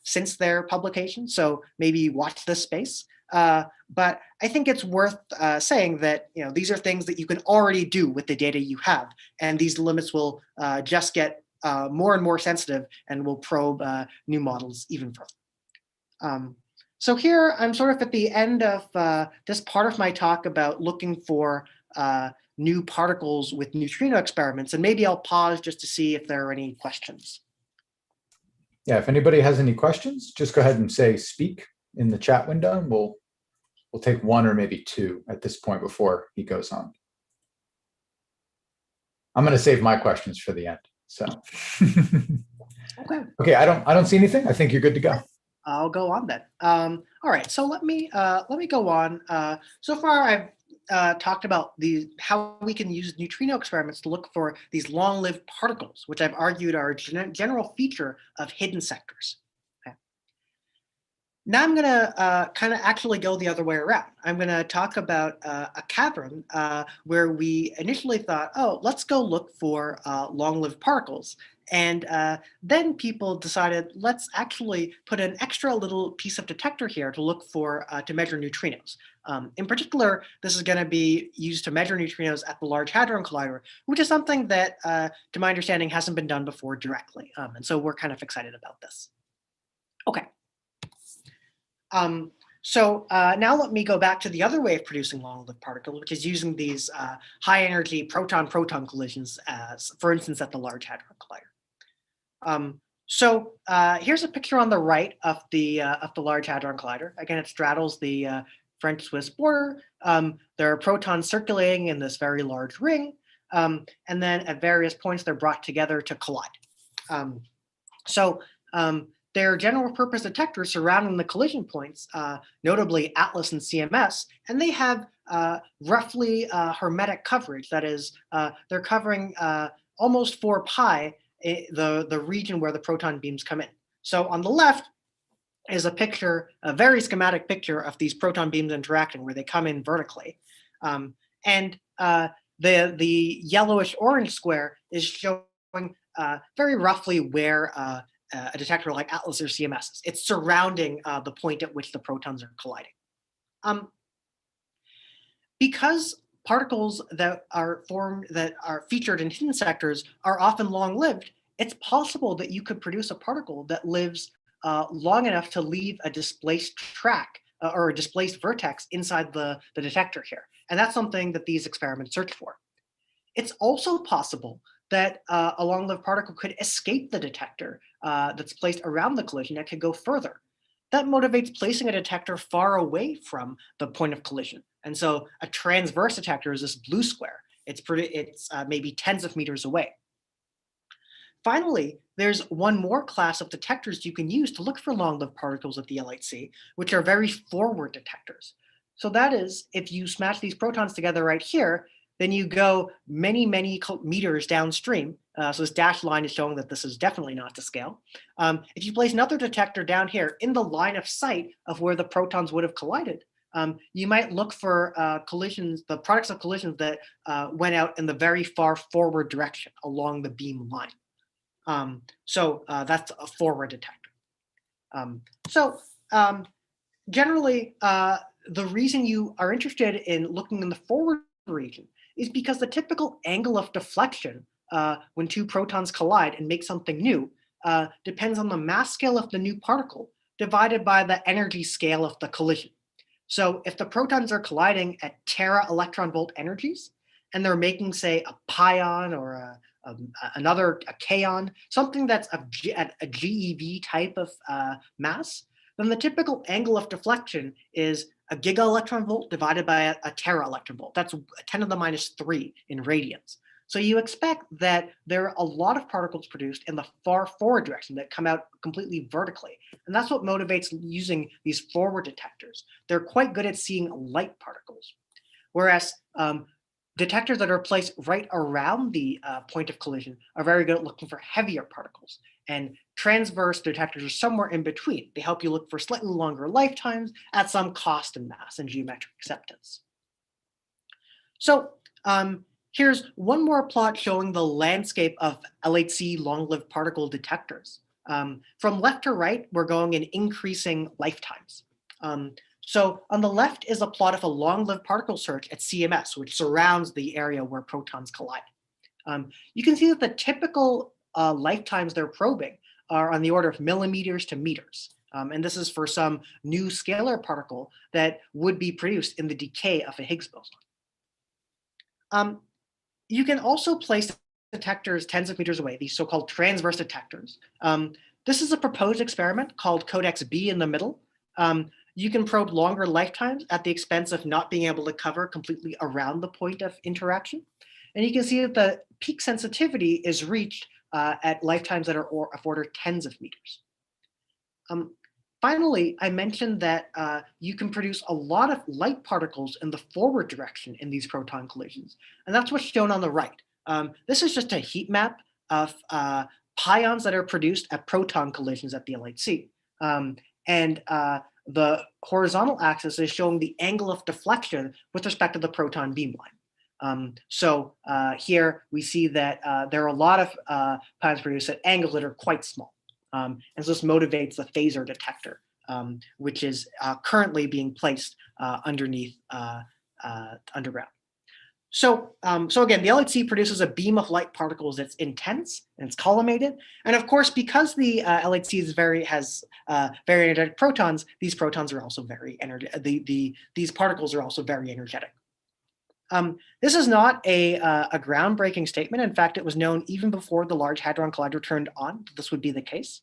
C: since their publication, so maybe watch this space. But I think it's worth saying that these are things that you can already do with the data you have, and these limits will just get more and more sensitive and will probe new models even further. So here I'm sort of at the end of this part of my talk about looking for new particles with neutrino experiments, and maybe I'll pause just to see if there are any questions.
A: Yeah, if anybody has any questions, just go ahead and say speak in the chat window, and we'll take one or maybe two at this point before he goes on. I'm going to save my questions for the end. So okay, I don't see anything. I think you're good to go.
C: I'll go on then. All right, so let me go on. So far, I've talked about how we can use neutrino experiments to look for these long-lived particles, which I've argued are a general feature of hidden sectors. Okay. Now I'm going to kind of actually go the other way around. I'm going to talk about a cavern where we initially thought, oh, let's go look for long-lived particles. And then people decided, let's actually put an extra little piece of detector here to look for, to measure neutrinos. In particular, this is going to be used to measure neutrinos at the Large Hadron Collider, which is something that, to my understanding, hasn't been done before directly. And so we're kind of excited about this. Okay. So now let me go back to the other way of producing long-lived particles, which is using these high-energy proton-proton collisions, for instance, at the Large Hadron Collider. So here's a picture on the right of the Large Hadron Collider. Again, it straddles the French-Swiss border. There are protons circulating in this very large ring, and then at various points they're brought together to collide. There are general-purpose detectors surrounding the collision points, notably ATLAS and CMS, and they have roughly hermetic coverage. That is, they're covering almost 4 pi the region where the proton beams come in. So on the left is a picture, a very schematic picture of these proton beams interacting where they come in vertically. And the yellowish orange square is showing very roughly where a detector like ATLAS or CMS is. It's surrounding the point at which the protons are colliding. Because particles that are featured in hidden sectors are often long-lived, it's possible that you could produce a particle that lives long enough to leave a displaced track or a displaced vertex inside the detector here. And that's something that these experiments search for. It's also possible that a long-lived particle could escape the detector that's placed around the collision that could go further. That motivates placing a detector far away from the point of collision. And so a transverse detector is this blue square. It's maybe tens of meters away. Finally, there's one more class of detectors you can use to look for long-lived particles at the LHC, which are very forward detectors. So that is, if you smash these protons together right here, then you go many, many meters downstream. So this dashed line is showing that this is definitely not to scale. If you place another detector down here in the line of sight of where the protons would have collided, you might look for collisions, the products of collisions that went out in the very far forward direction along the beam line. That's a forward detector. Generally, the reason you are interested in looking in the forward region is because the typical angle of deflection when two protons collide and make something new depends on the mass scale of the new particle divided by the energy scale of the collision. So if the protons are colliding at tera electron volt energies, and they're making, say, a pion or a kaon, something that's at a GeV type of mass, then the typical angle of deflection is a giga electron volt divided by a tera electron volt. That's 10 to the minus 3 in radians. So you expect that there are a lot of particles produced in the far forward direction that come out completely vertically. And that's what motivates using these forward detectors. They're quite good at seeing light particles. Whereas detectors that are placed right around the point of collision are very good at looking for heavier particles. And transverse detectors are somewhere in between. They help you look for slightly longer lifetimes at some cost and mass and geometric acceptance. So here's one more plot showing the landscape of LHC long-lived particle detectors. From left to right, we're going in increasing lifetimes. So on the left is a plot of a long-lived particle search at CMS, which surrounds the area where protons collide. You can see that the typical lifetimes they're probing are on the order of millimeters to meters. And this is for some new scalar particle that would be produced in the decay of a Higgs boson. You can also place detectors tens of meters away, these so-called transverse detectors. This is a proposed experiment called CODEX-b in the middle. You can probe longer lifetimes at the expense of not being able to cover completely around the point of interaction. And you can see that the peak sensitivity is reached at lifetimes that are of order tens of meters. Finally, I mentioned that you can produce a lot of light particles in the forward direction in these proton collisions. And that's what's shown on the right. This is just a heat map of pions that are produced at proton collisions at the LHC. The horizontal axis is showing the angle of deflection with respect to the proton beamline. Here we see that there are a lot of pions produced at angles that are quite small. And so this motivates the phaser detector, which is currently being placed underneath underground. So again, the LHC produces a beam of light particles that's intense and it's collimated. And of course, because the LHC has very energetic protons, these protons are also very energetic. These particles are also very energetic. This is not a groundbreaking statement. In fact, it was known even before the Large Hadron Collider turned on. This would be the case.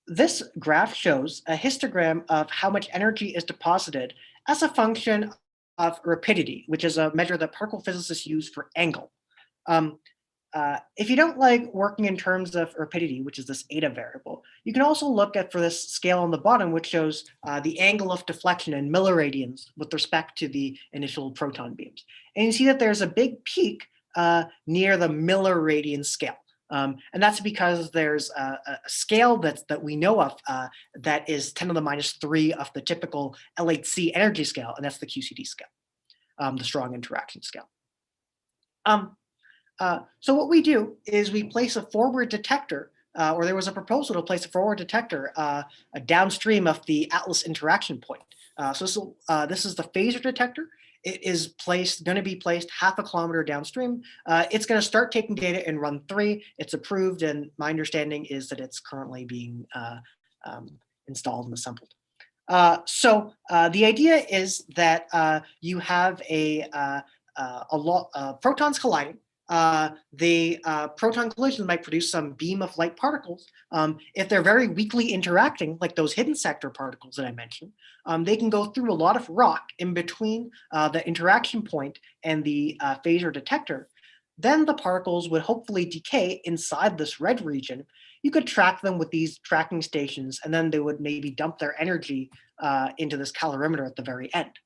C: This graph shows a histogram of how much energy is deposited as a function of rapidity, which is a measure that particle physicists use for angle. If you don't like working in terms of rapidity, which is this eta variable, you can also look at for this scale on the bottom, which shows the angle of deflection in milliradians with respect to the initial proton beams. And you see that there's a big peak near the milliradian scale. And that's because there's a scale that we know of that is 10 to the minus 3 of the typical LHC energy scale, and that's the QCD scale, the strong interaction scale. So what we do is we place a forward detector, or there was a proposal to place a forward detector downstream of the Atlas interaction point. This is the phaser detector. It is going to be placed half a kilometer downstream. It's going to start taking data in run 3. It's approved, and my understanding is that it's currently being installed and assembled. The idea is that you have protons colliding. The proton collisions might produce some beam of light particles. If they're very weakly interacting, like those hidden sector particles that I mentioned, they can go through a lot of rock in between the interaction point and the phaser detector. Then the particles would hopefully decay inside this red region. You could track them with these tracking stations, and then they would maybe dump their energy into this calorimeter at the very end.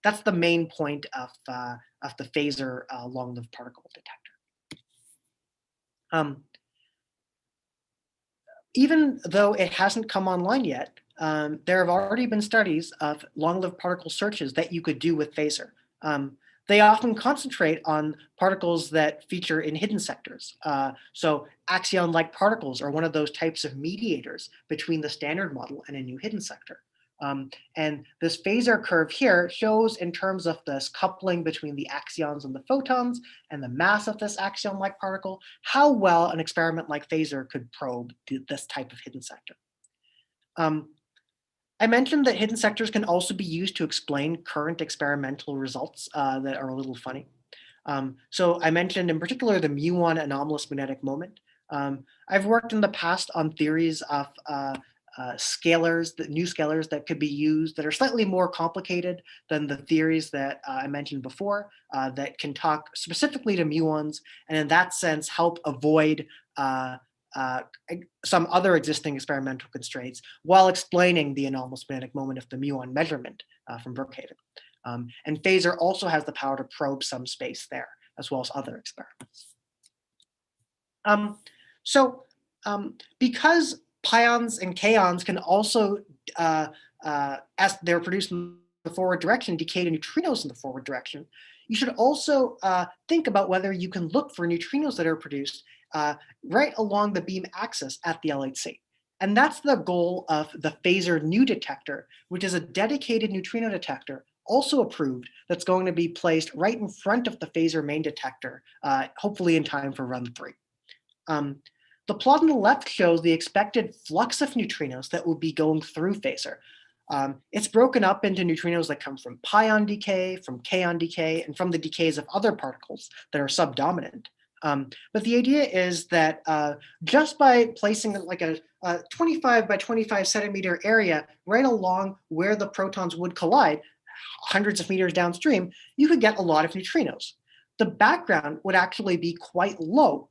C: That's the main point of the phaser long-lived particle detector. Even though it hasn't come online yet, there have already been studies of long-lived particle searches that you could do with phaser. They often concentrate on particles that feature in hidden sectors. So axion-like particles are one of those types of mediators between the standard model and a new hidden sector. And this phaser curve here shows in terms of this coupling between the axions and the photons and the mass of this axion-like particle, how well an experiment like phaser could probe this type of hidden sector. I mentioned that hidden sectors can also be used to explain current experimental results that are a little funny. So I mentioned in particular the muon anomalous magnetic moment. I've worked in the past on theories of scalars, new scalars that could be used that are slightly more complicated than the theories that I mentioned before, that can talk specifically to muons, and in that sense help avoid some other existing experimental constraints while explaining the anomalous magnetic moment of the muon measurement from Brookhaven. And phaser also has the power to probe some space there, as well as other experiments. Because pions and kaons can also, as they're produced in the forward direction, decay to neutrinos in the forward direction, you should also think about whether you can look for neutrinos that are produced right along the beam axis at the LHC. And that's the goal of the FASERnu detector, which is a dedicated neutrino detector, also approved, that's going to be placed right in front of the phaser main detector, hopefully in time for run 3. The plot on the left shows the expected flux of neutrinos that will be going through FASER. It's broken up into neutrinos that come from pion decay, from kaon decay, and from the decays of other particles that are subdominant. But the idea is that just by placing like a 25 by 25 centimeter area right along where the protons would collide, hundreds of meters downstream, you could get a lot of neutrinos. The background would actually be quite low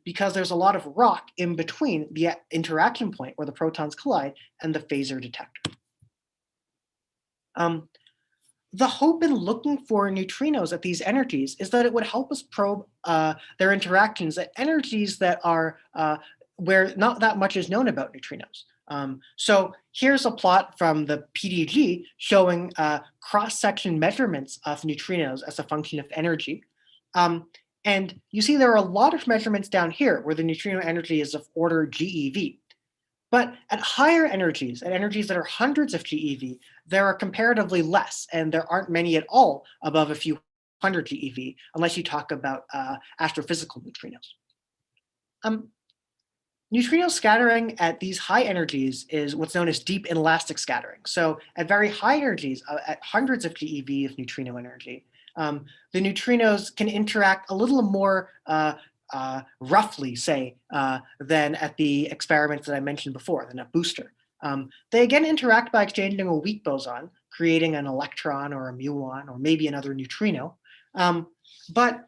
C: because there's a lot of rock in between the interaction point where the protons collide and the FASER detector. The hope in looking for neutrinos at these energies is that it would help us probe their interactions at energies that are where not that much is known about neutrinos. So here's a plot from the PDG showing cross-section measurements of neutrinos as a function of energy. And you see there are a lot of measurements down here where the neutrino energy is of order GeV. But at higher energies, at energies that are hundreds of GeV, there are comparatively less, and there aren't many at all above a few hundred GeV, unless you talk about astrophysical neutrinos. Neutrino scattering at these high energies is what's known as deep inelastic scattering. So at very high energies, at hundreds of GeV of neutrino energy, the neutrinos can interact a little more roughly, say, than at the experiments that I mentioned before, than a booster. They again interact by exchanging a weak boson, creating an electron or a muon or maybe another neutrino. But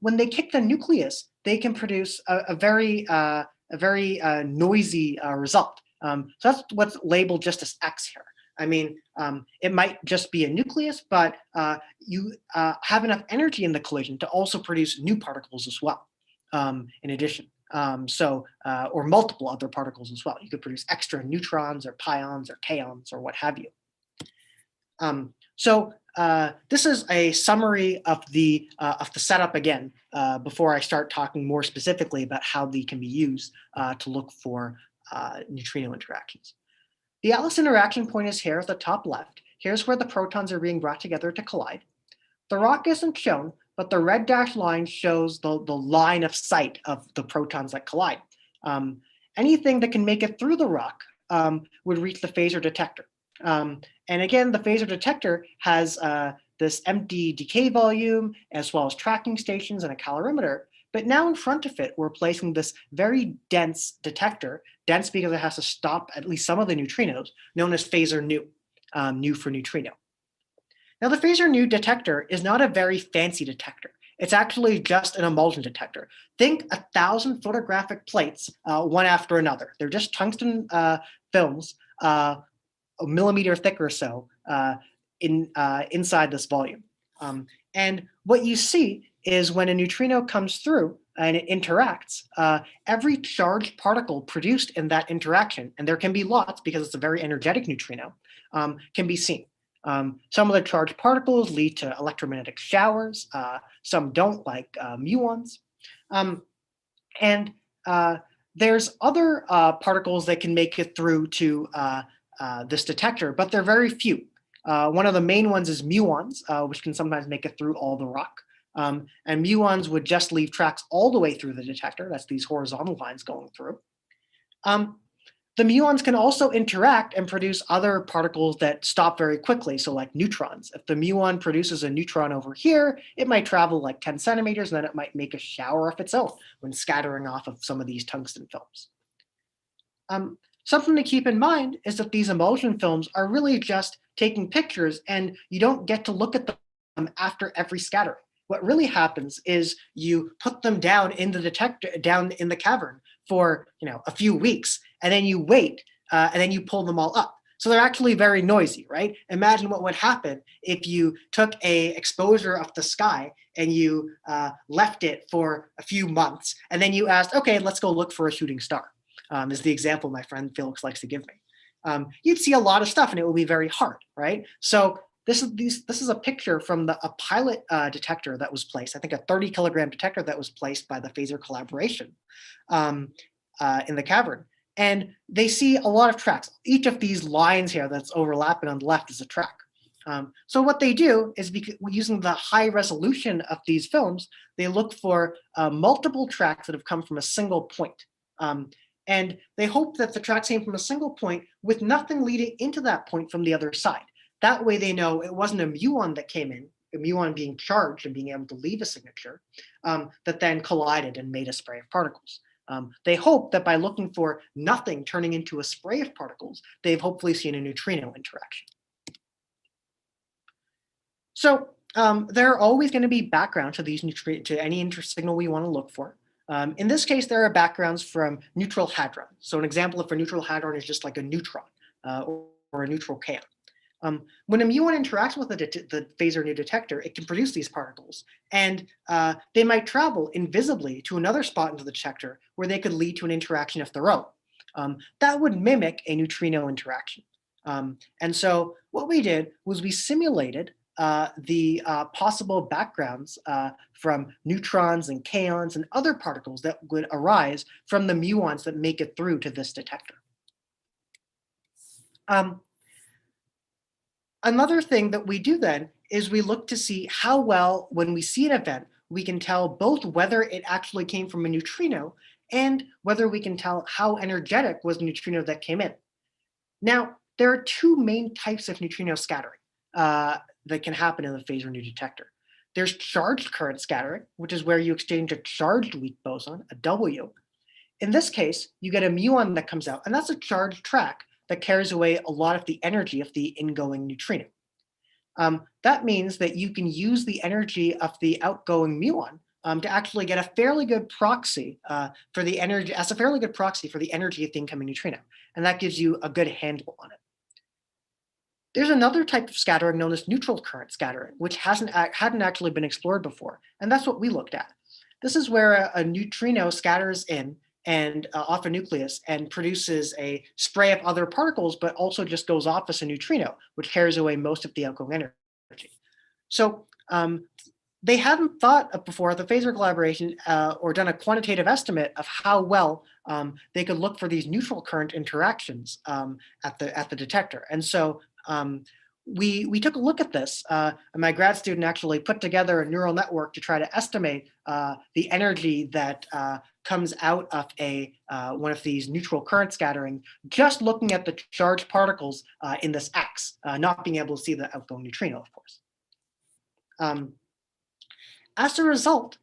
C: when they kick the nucleus, they can produce a very noisy result. So that's what's labeled just as X here. I mean, it might just be a nucleus, but you have enough energy in the collision to also produce new particles as well. In addition, or multiple other particles as well. You could produce extra neutrons or pions or kaons or what have you. This is a summary of the setup again before I start talking more specifically about how they can be used to look for neutrino interactions. The Alice interaction point is here at the top left. Here's where the protons are being brought together to collide. The rock isn't shown, but the red dashed line shows the line of sight of the protons that collide. Anything that can make it through the rock would reach the FASER detector. And again, the FASER detector has this empty decay volume as well as tracking stations and a calorimeter. But now in front of it, we're placing this very dense detector, dense because it has to stop at least some of the neutrinos, known as FASERnu, nu for neutrino. Now, the FASERnu detector is not a very fancy detector. It's actually just an emulsion detector. Think 1,000 photographic plates, one after another. They're just tungsten films, a millimeter thick or so, inside this volume. And what you see is when a neutrino comes through and it interacts, every charged particle produced in that interaction, and there can be lots because it's a very energetic neutrino, can be seen. Some of the charged particles lead to electromagnetic showers. Some don't, like muons. And there's other particles that can make it through to this detector, but they're very few. One of the main ones is muons, which can sometimes make it through all the rock. And muons would just leave tracks all the way through the detector. That's these horizontal lines going through. The muons can also interact and produce other particles that stop very quickly, so like neutrons. If the muon produces a neutron over here, it might travel like 10 centimeters, and then it might make a shower of its own when scattering off of some of these tungsten films. Something to keep in mind is that these emulsion films are really just taking pictures, and you don't get to look at them after every scattering. What really happens is you put them down in the detector, down in the cavern for a few weeks, and then you wait, and then you pull them all up. So they're actually very noisy, right? Imagine what would happen if you took a exposure of the sky and you left it for a few months, and then you asked, okay, let's go look for a shooting star, is the example my friend Felix likes to give me. You'd see a lot of stuff, and it will be very hard, right? So this is a picture from a pilot detector that was placed, I think a 30 kilogram detector that was placed by the FASER collaboration in the cavern. And they see a lot of tracks. Each of these lines here that's overlapping on the left is a track. So what they do is, using the high resolution of these films, they look for multiple tracks that have come from a single point. And they hoped that the tracks came from a single point with nothing leading into that point from the other side. That way they know it wasn't a muon that came in, a muon being charged and being able to leave a signature, that then collided and made a spray of particles. They hope that by looking for nothing turning into a spray of particles, they've hopefully seen a neutrino interaction. So there are always going to be backgrounds to any signal we want to look for. In this case, there are backgrounds from neutral hadron. So an example of a neutral hadron is just like a neutron or a neutral kaon. When a muon interacts with the FASERnu detector, it can produce these particles, and they might travel invisibly to another spot into the detector where they could lead to an interaction of their own. That would mimic a neutrino interaction. And so what we did was we simulated the possible backgrounds from neutrons and kaons and other particles that would arise from the muons that make it through to this detector. Another thing that we do then is we look to see how well, when we see an event, we can tell both whether it actually came from a neutrino and whether we can tell how energetic was the neutrino that came in. Now, there are two main types of neutrino scattering that can happen in the FASERnu detector. There's charged current scattering, which is where you exchange a charged weak boson, a W. In this case, you get a muon that comes out, and that's a charged track that carries away a lot of the energy of the ingoing neutrino. That means that you can use the energy of the outgoing muon to actually get a fairly good proxy for the energy, as a fairly good proxy for the energy of the incoming neutrino, and that gives you a good handle on it. There's another type of scattering known as neutral current scattering, which hadn't actually been explored before, and that's what we looked at. This is where a neutrino scatters in and off a nucleus and produces a spray of other particles, but also just goes off as a neutrino, which carries away most of the outgoing energy. So they hadn't thought of before the FASER collaboration or done a quantitative estimate of how well they could look for these neutral current interactions at the detector. And so we took a look at this, and my grad student actually put together a neural network to try to estimate the energy that comes out of one of these neutral current scattering, just looking at the charged particles in this X, not being able to see the outgoing neutrino, of course. As a result,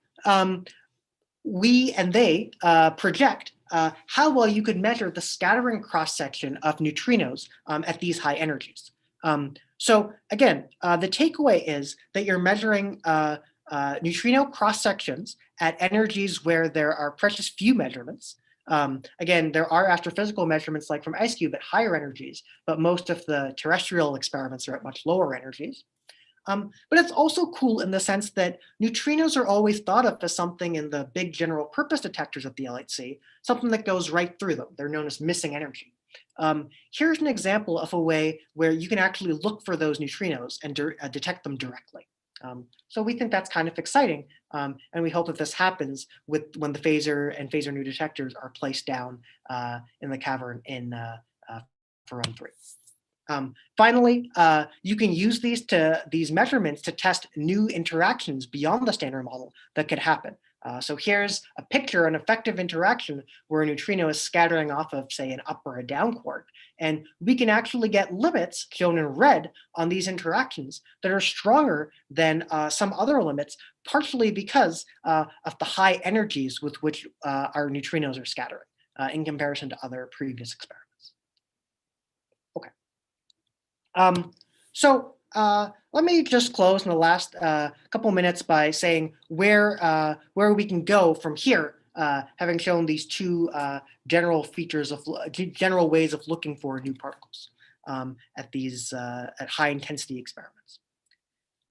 C: we and they project how well you could measure the scattering cross-section of neutrinos at these high energies. So again, the takeaway is that you're measuring neutrino cross-sections at energies where there are precious few measurements. Again, there are astrophysical measurements like from IceCube at higher energies, but most of the terrestrial experiments are at much lower energies. But it's also cool in the sense that neutrinos are always thought of as something in the big general purpose detectors of the LHC, something that goes right through them. They're known as missing energy. Here's an example of a way where you can actually look for those neutrinos and detect them directly. So we think that's kind of exciting, and we hope that this happens when the FASER and FASERnu detectors are placed down in the cavern in for run 3. Finally, you can use these measurements to test new interactions beyond the standard model that could happen. So here's a picture, an effective interaction where a neutrino is scattering off of, say, an up or a down quark. And we can actually get limits shown in red on these interactions that are stronger than some other limits, partially because of the high energies with which our neutrinos are scattering in comparison to other previous experiments. So let me just close in the last couple minutes by saying where we can go from here, having shown these two general features of general ways of looking for new particles at these at high intensity experiments.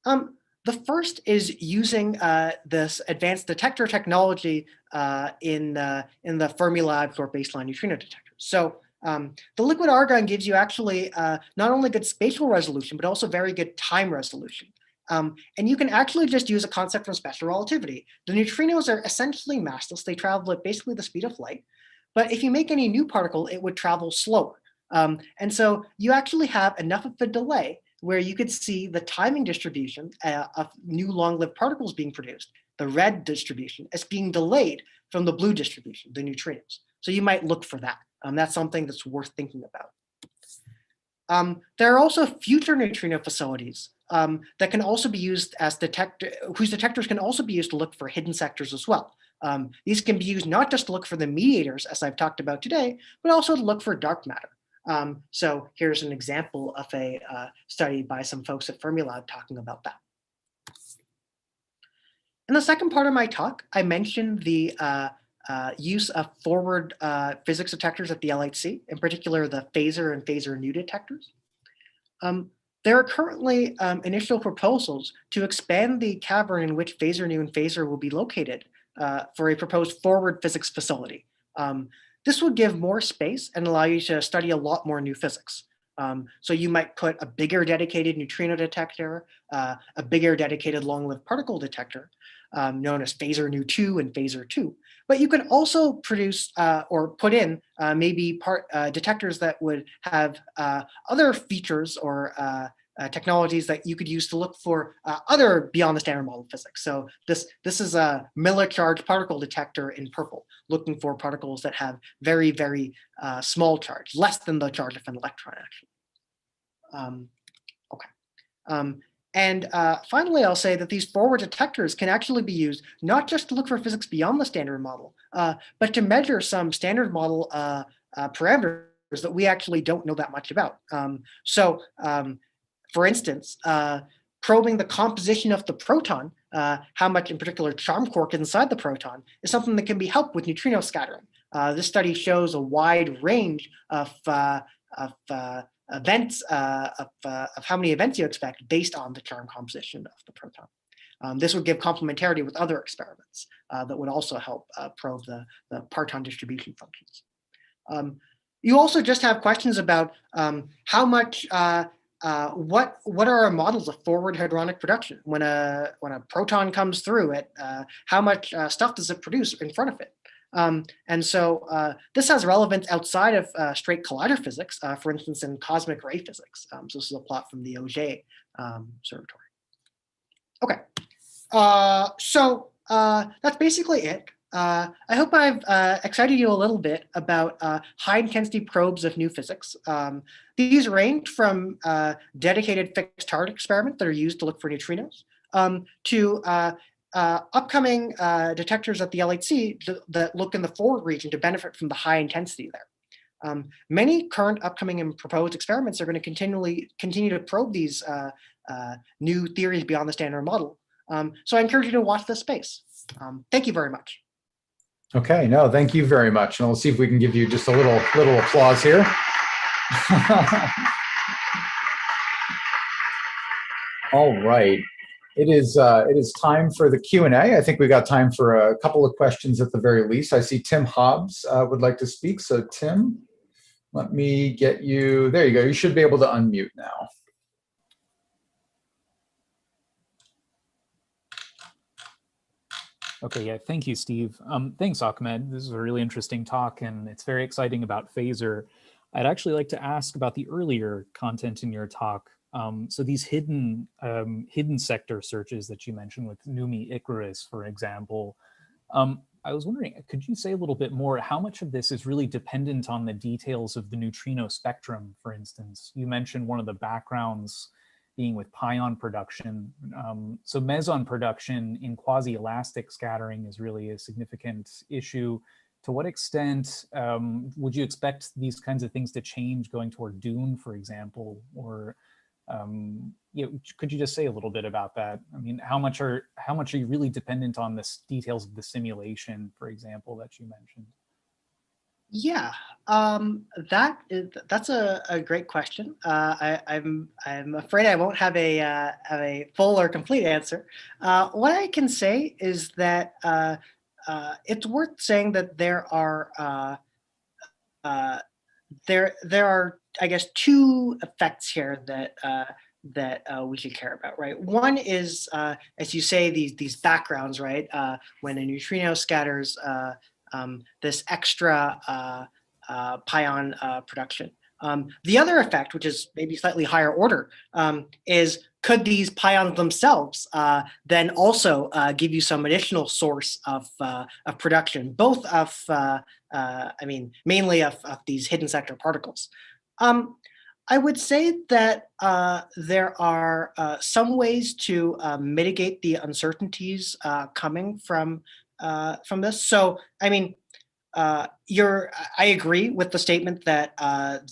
C: The first is using this advanced detector technology in the Fermilab Short Baseline Neutrino detector. So the liquid argon gives you actually not only good spatial resolution, but also very good time resolution. And you can actually just use a concept from special relativity. The neutrinos are essentially massless. They travel at basically the speed of light. But if you make any new particle, it would travel slower. And so you actually have enough of a delay where you could see the timing distribution of new long-lived particles being produced, the red distribution, as being delayed from the blue distribution, the neutrinos. So you might look for that. That's something that's worth thinking about. There are also future neutrino facilities that can also be used as whose detectors can also be used to look for hidden sectors as well. These can be used not just to look for the mediators, as I've talked about today, but also to look for dark matter. So here's an example of a study by some folks at Fermilab talking about that. In the second part of my talk, I mentioned the use of forward physics detectors at the LHC, in particular the FASER and FASERnu detectors. There are currently initial proposals to expand the cavern in which FASERnu and FASER will be located for a proposed forward physics facility. This would give more space and allow you to study a lot more new physics. So you might put a bigger dedicated neutrino detector, a bigger dedicated long-lived particle detector, known as FASERnu 2 and FASER 2. But you can also produce or put in maybe detectors that would have other features or technologies that you could use to look for other beyond the standard model physics. So this is a Miller charge particle detector in purple, looking for particles that have very, very small charge, less than the charge of an electron, actually. And finally, I'll say that these forward detectors can actually be used not just to look for physics beyond the standard model, but to measure some standard model parameters that we actually don't know that much about. For instance, probing the composition of the proton, how much in particular charm quark is inside the proton, is something that can be helped with neutrino scattering. This study shows a wide range of events of how many events you expect based on the charm composition of the proton. This would give complementarity with other experiments that would also help probe the parton distribution functions. You also just have questions about how much, what are our models of forward hadronic production? When a proton comes through it, how much stuff does it produce in front of it? And so this has relevance outside of straight collider physics, for instance, in cosmic ray physics. So this is a plot from the Auger observatory. Okay, so that's basically it. I hope I've excited you a little bit about high intensity probes of new physics. These range from dedicated fixed target experiments that are used to look for neutrinos to upcoming detectors at the LHC that look in the forward region to benefit from the high intensity there. Many current, upcoming, and proposed experiments are going to continue to probe these new theories beyond the standard model. So I encourage you to watch this space. Thank you very much.
A: Okay, no, thank you very much. And we'll see if we can give you just a little applause here. All right. It is time for the Q&A. I think we got time for a couple of questions at the very least. I see Tim Hobbs would like to speak. So Tim, let me get you, there you go. You should be able to unmute now.
D: Okay, yeah, thank you, Steve. Thanks, Ahmed. This is a really interesting talk, and it's very exciting about FASER. I'd actually like to ask about the earlier content in your talk. So these hidden sector searches that you mentioned with NUMI Icarus, for example. I was wondering, could you say a little bit more, how much of this is really dependent on the details of the neutrino spectrum, for instance? You mentioned one of the backgrounds being with pion production. So meson production in quasi-elastic scattering is really a significant issue. To what extent would you expect these kinds of things to change going toward Dune, for example? Or could you just say a little bit about that? I mean, how much are you really dependent on the details of the simulation, for example, that you mentioned?
C: Yeah, that's a great question. I'm afraid I won't have a full or complete answer. What I can say is that it's worth saying that there are I guess two effects here that we should care about, right? One is, as you say, these backgrounds, right? When a neutrino scatters this extra pion production. The other effect, which is maybe slightly higher order, is could these pions themselves then also give you some additional source of production, both of, mainly of these hidden sector particles? I would say that there are some ways to mitigate the uncertainties coming from this. So, I agree with the statement that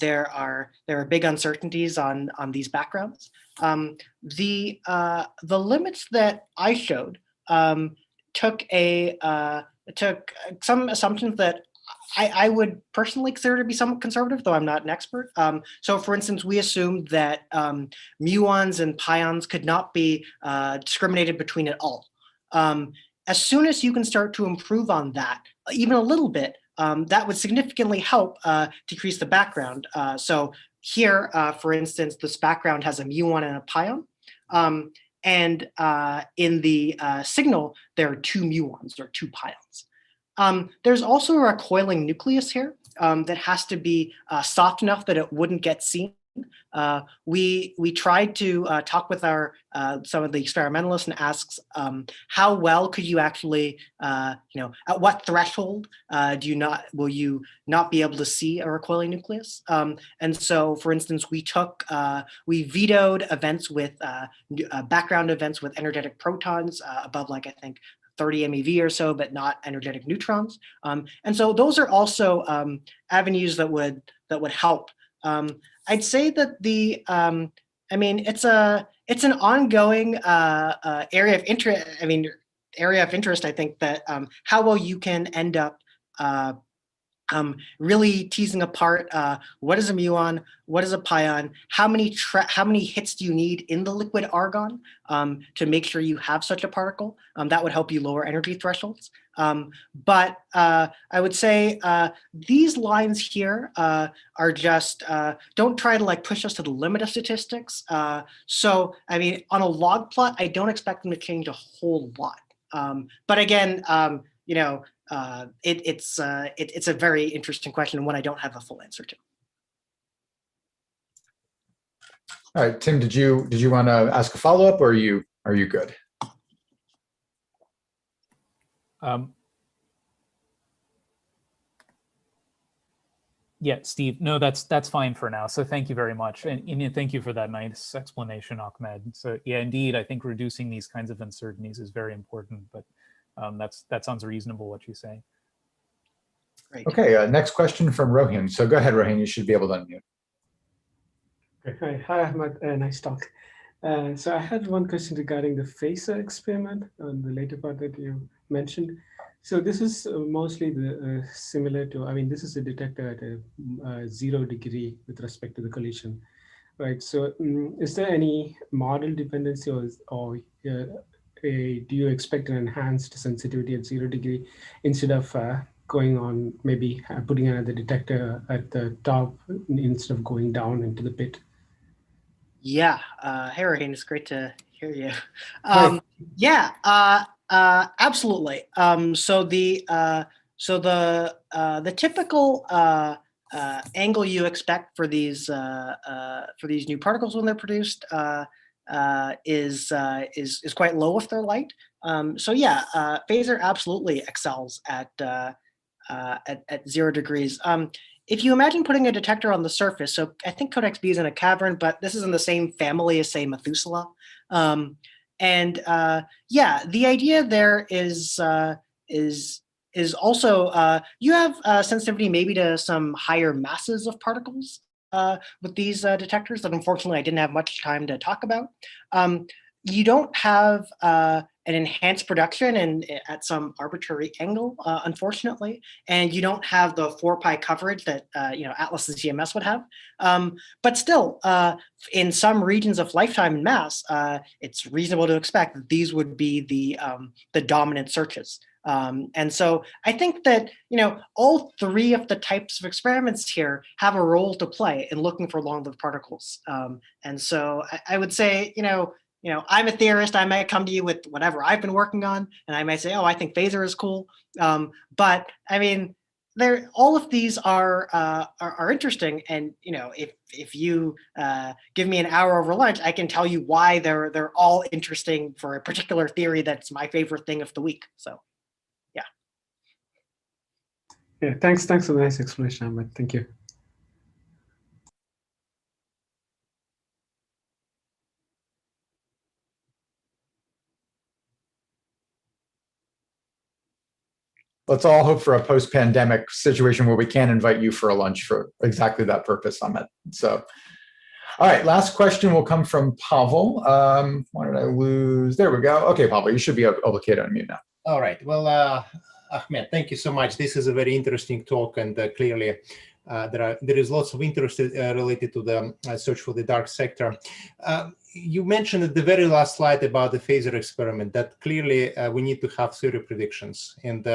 C: there are big uncertainties on these backgrounds. The limits that I showed took some assumptions that I would personally consider to be somewhat conservative, though I'm not an expert. So, for instance, we assumed that muons and pions could not be discriminated between at all. As soon as you can start to improve on that, even a little bit, that would significantly help decrease the background. So here, for instance, this background has a muon and a pion. And in the signal, there are two muons or two pions. There's also a recoiling nucleus here that has to be soft enough that it wouldn't get seen. We tried to talk with our some of the experimentalists and asks how well could you actually at what threshold will you not be able to see a recoiling nucleus? And so, for instance, we vetoed events with background events with energetic protons above, like, I think 30 MeV or so, but not energetic neutrons. And so those are also avenues that would help. I'd say that it's an ongoing area of interest. I think that how well you can end up really teasing apart what is a muon, what is a pion, how many hits do you need in the liquid argon to make sure you have such a particle. That would help you lower energy thresholds. But I would say these lines here are just, don't try to push us to the limit of statistics. So, on a log plot, I don't expect them to change a whole lot. But again, it's a very interesting question and one I don't have a full answer to.
A: All right, Tim, did you want to ask a follow-up, or are you good?
D: Yeah, Steve. No, that's fine for now. So thank you very much, and thank you for that nice explanation, Ahmed. So yeah, indeed, I think reducing these kinds of uncertainties is very important. But that sounds reasonable what you say.
C: Great.
A: Okay, next question from Rohin. So go ahead, Rohin. You should be able to unmute.
E: Okay. Hi, Ahmed. Nice talk. So I had one question regarding the FASER experiment on the later part that you mentioned. So this is mostly similar to, this is a detector at a 0 degree with respect to the collision, right? So is there any model dependency or do you expect an enhanced sensitivity at 0 degree instead of going on maybe putting another detector at the top instead of going down into the pit?
C: Yeah, hey, Rahin, it's great to hear you.
E: Right.
C: Yeah, absolutely. So the typical angle you expect for these new particles when they're produced is quite low if they're light. So yeah, FASER absolutely excels at 0 degrees. If you imagine putting a detector on the surface, so I think CODEX-b is in a cavern, but this is in the same family as, say, Methuselah. Yeah, the idea there is also you have sensitivity maybe to some higher masses of particles with these detectors that unfortunately I didn't have much time to talk about. You don't have an enhanced production and at some arbitrary angle, unfortunately, and you don't have the 4π coverage that Atlas's GMS would have. But still, in some regions of lifetime and mass, it's reasonable to expect that these would be the dominant searches. And so I think that all three of the types of experiments here have a role to play in looking for long-lived particles. And so I would say, I'm a theorist. I might come to you with whatever I've been working on, and I might say, oh, I think FASER is cool. But all of these are interesting, and if you give me an hour over lunch, I can tell you why they're all interesting for a particular theory that's my favorite thing of the week. So, yeah.
E: Yeah, thanks for the nice explanation, Ahmed. Thank you.
A: Let's all hope for a post-pandemic situation where we can invite you for a lunch for exactly that purpose, Ahmed. So, all right, last question will come from Pavel. Why did I lose? There we go. Okay, Pavel, you should be okay to unmute now.
F: All right. Well, Ahmed, thank you so much. This is a very interesting talk, and clearly there is lots of interest related to the search for the dark sector. You mentioned at the very last slide about the FASER experiment that clearly we need to have theory predictions. And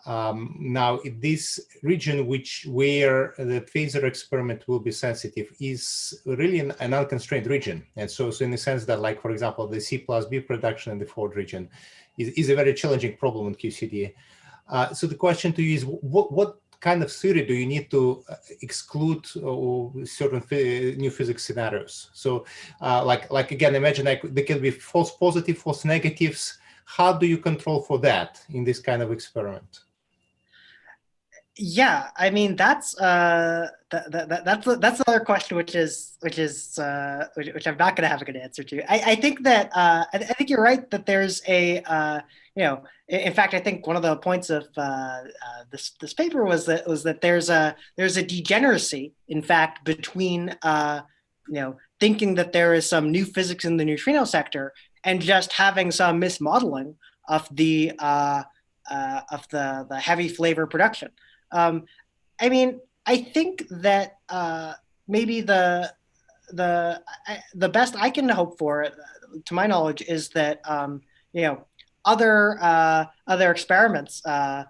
F: now this region where the FASER experiment will be sensitive is really an unconstrained region. And so in the sense that, like, for example, the C+B production in the Ford region is a very challenging problem in QCD. So the question to you is, what kind of theory do you need to exclude certain new physics scenarios? So like again, imagine there can be false positives, false negatives. How do you control for that in this kind of experiment?
C: Yeah, I mean that's another question which I'm not going to have a good answer to. I think that I think you're right that there's a in fact I think one of the points of this paper was that there's a degeneracy in fact between thinking that there is some new physics in the neutrino sector and just having some mismodeling of the heavy flavor production. I mean, I think that maybe the best I can hope for, to my knowledge, is that other experiments, the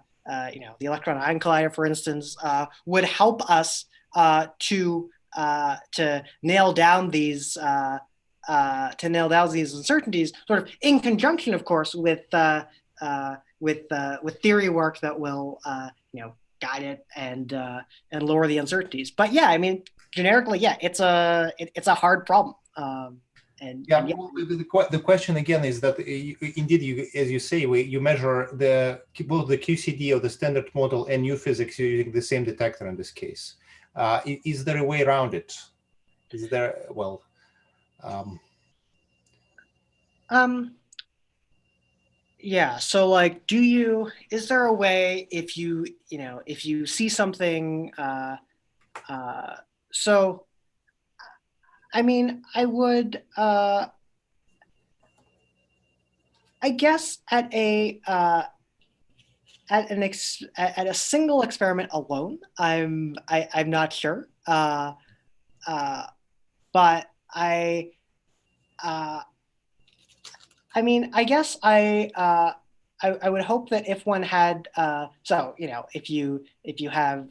C: Electron Ion Collider, for instance, would help us to nail down these uncertainties, sort of in conjunction, of course, with theory work that will guide it and lower the uncertainties. But yeah, I mean, generically, yeah, it's a hard problem.
F: Well, the question again is that indeed, as you say, you measure both the QCD of the standard model and new physics using the same detector in this case. Is there a way around it? Is there, well,
C: yeah, so like, is there a way if you see something, so, I mean, I would, I guess at a single experiment alone, I'm not sure, but I mean, I guess I would hope that if one had if you have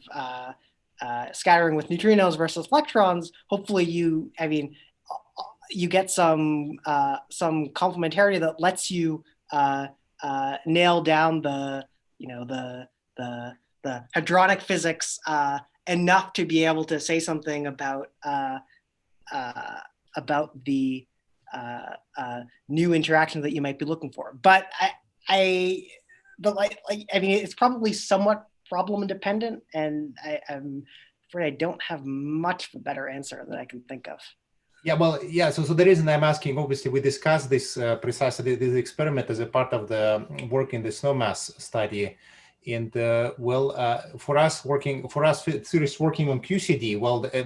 C: scattering with neutrinos versus electrons, hopefully you get some complementarity that lets you nail down the hadronic physics enough to be able to say something about the new interactions that you might be looking for. But I mean, it's probably somewhat problem independent, and I'm afraid I don't have much of a better answer that I can think of.
F: Yeah, well, yeah. So the reason I'm asking, obviously, we discussed this precisely this experiment as a part of the work in the SNOMAS study. And for us theorists working on QCD,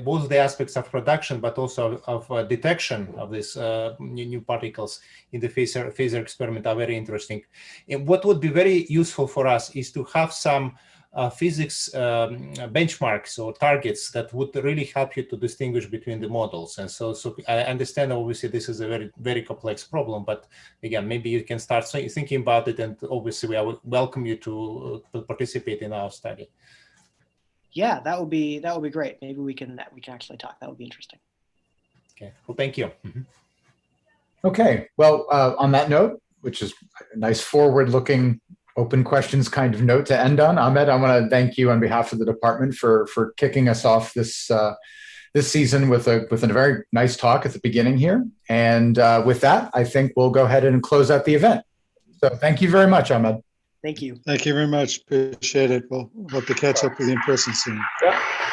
F: both the aspects of production, but also of detection of these new particles in the FASER experiment are very interesting. And what would be very useful for us is to have some physics benchmarks or targets that would really help you to distinguish between the models. And so I understand, obviously, this is a very, very complex problem, but again, maybe you can start thinking about it, and obviously I would welcome you to participate in our study.
C: Yeah, that would be great. Maybe we can actually talk. That would be interesting.
F: Okay, well, thank you.
A: Okay, well, on that note, which is a nice forward-looking open questions kind of note to end on. Ahmed, I want to thank you on behalf of the department for kicking us off this this season with a very nice talk at the beginning here. And with that, I think we'll go ahead and close out the event. So thank you very much, Ahmed.
C: Thank you.
B: Thank you very much. Appreciate it. We'll hope to catch up with you in person soon.
A: Yeah.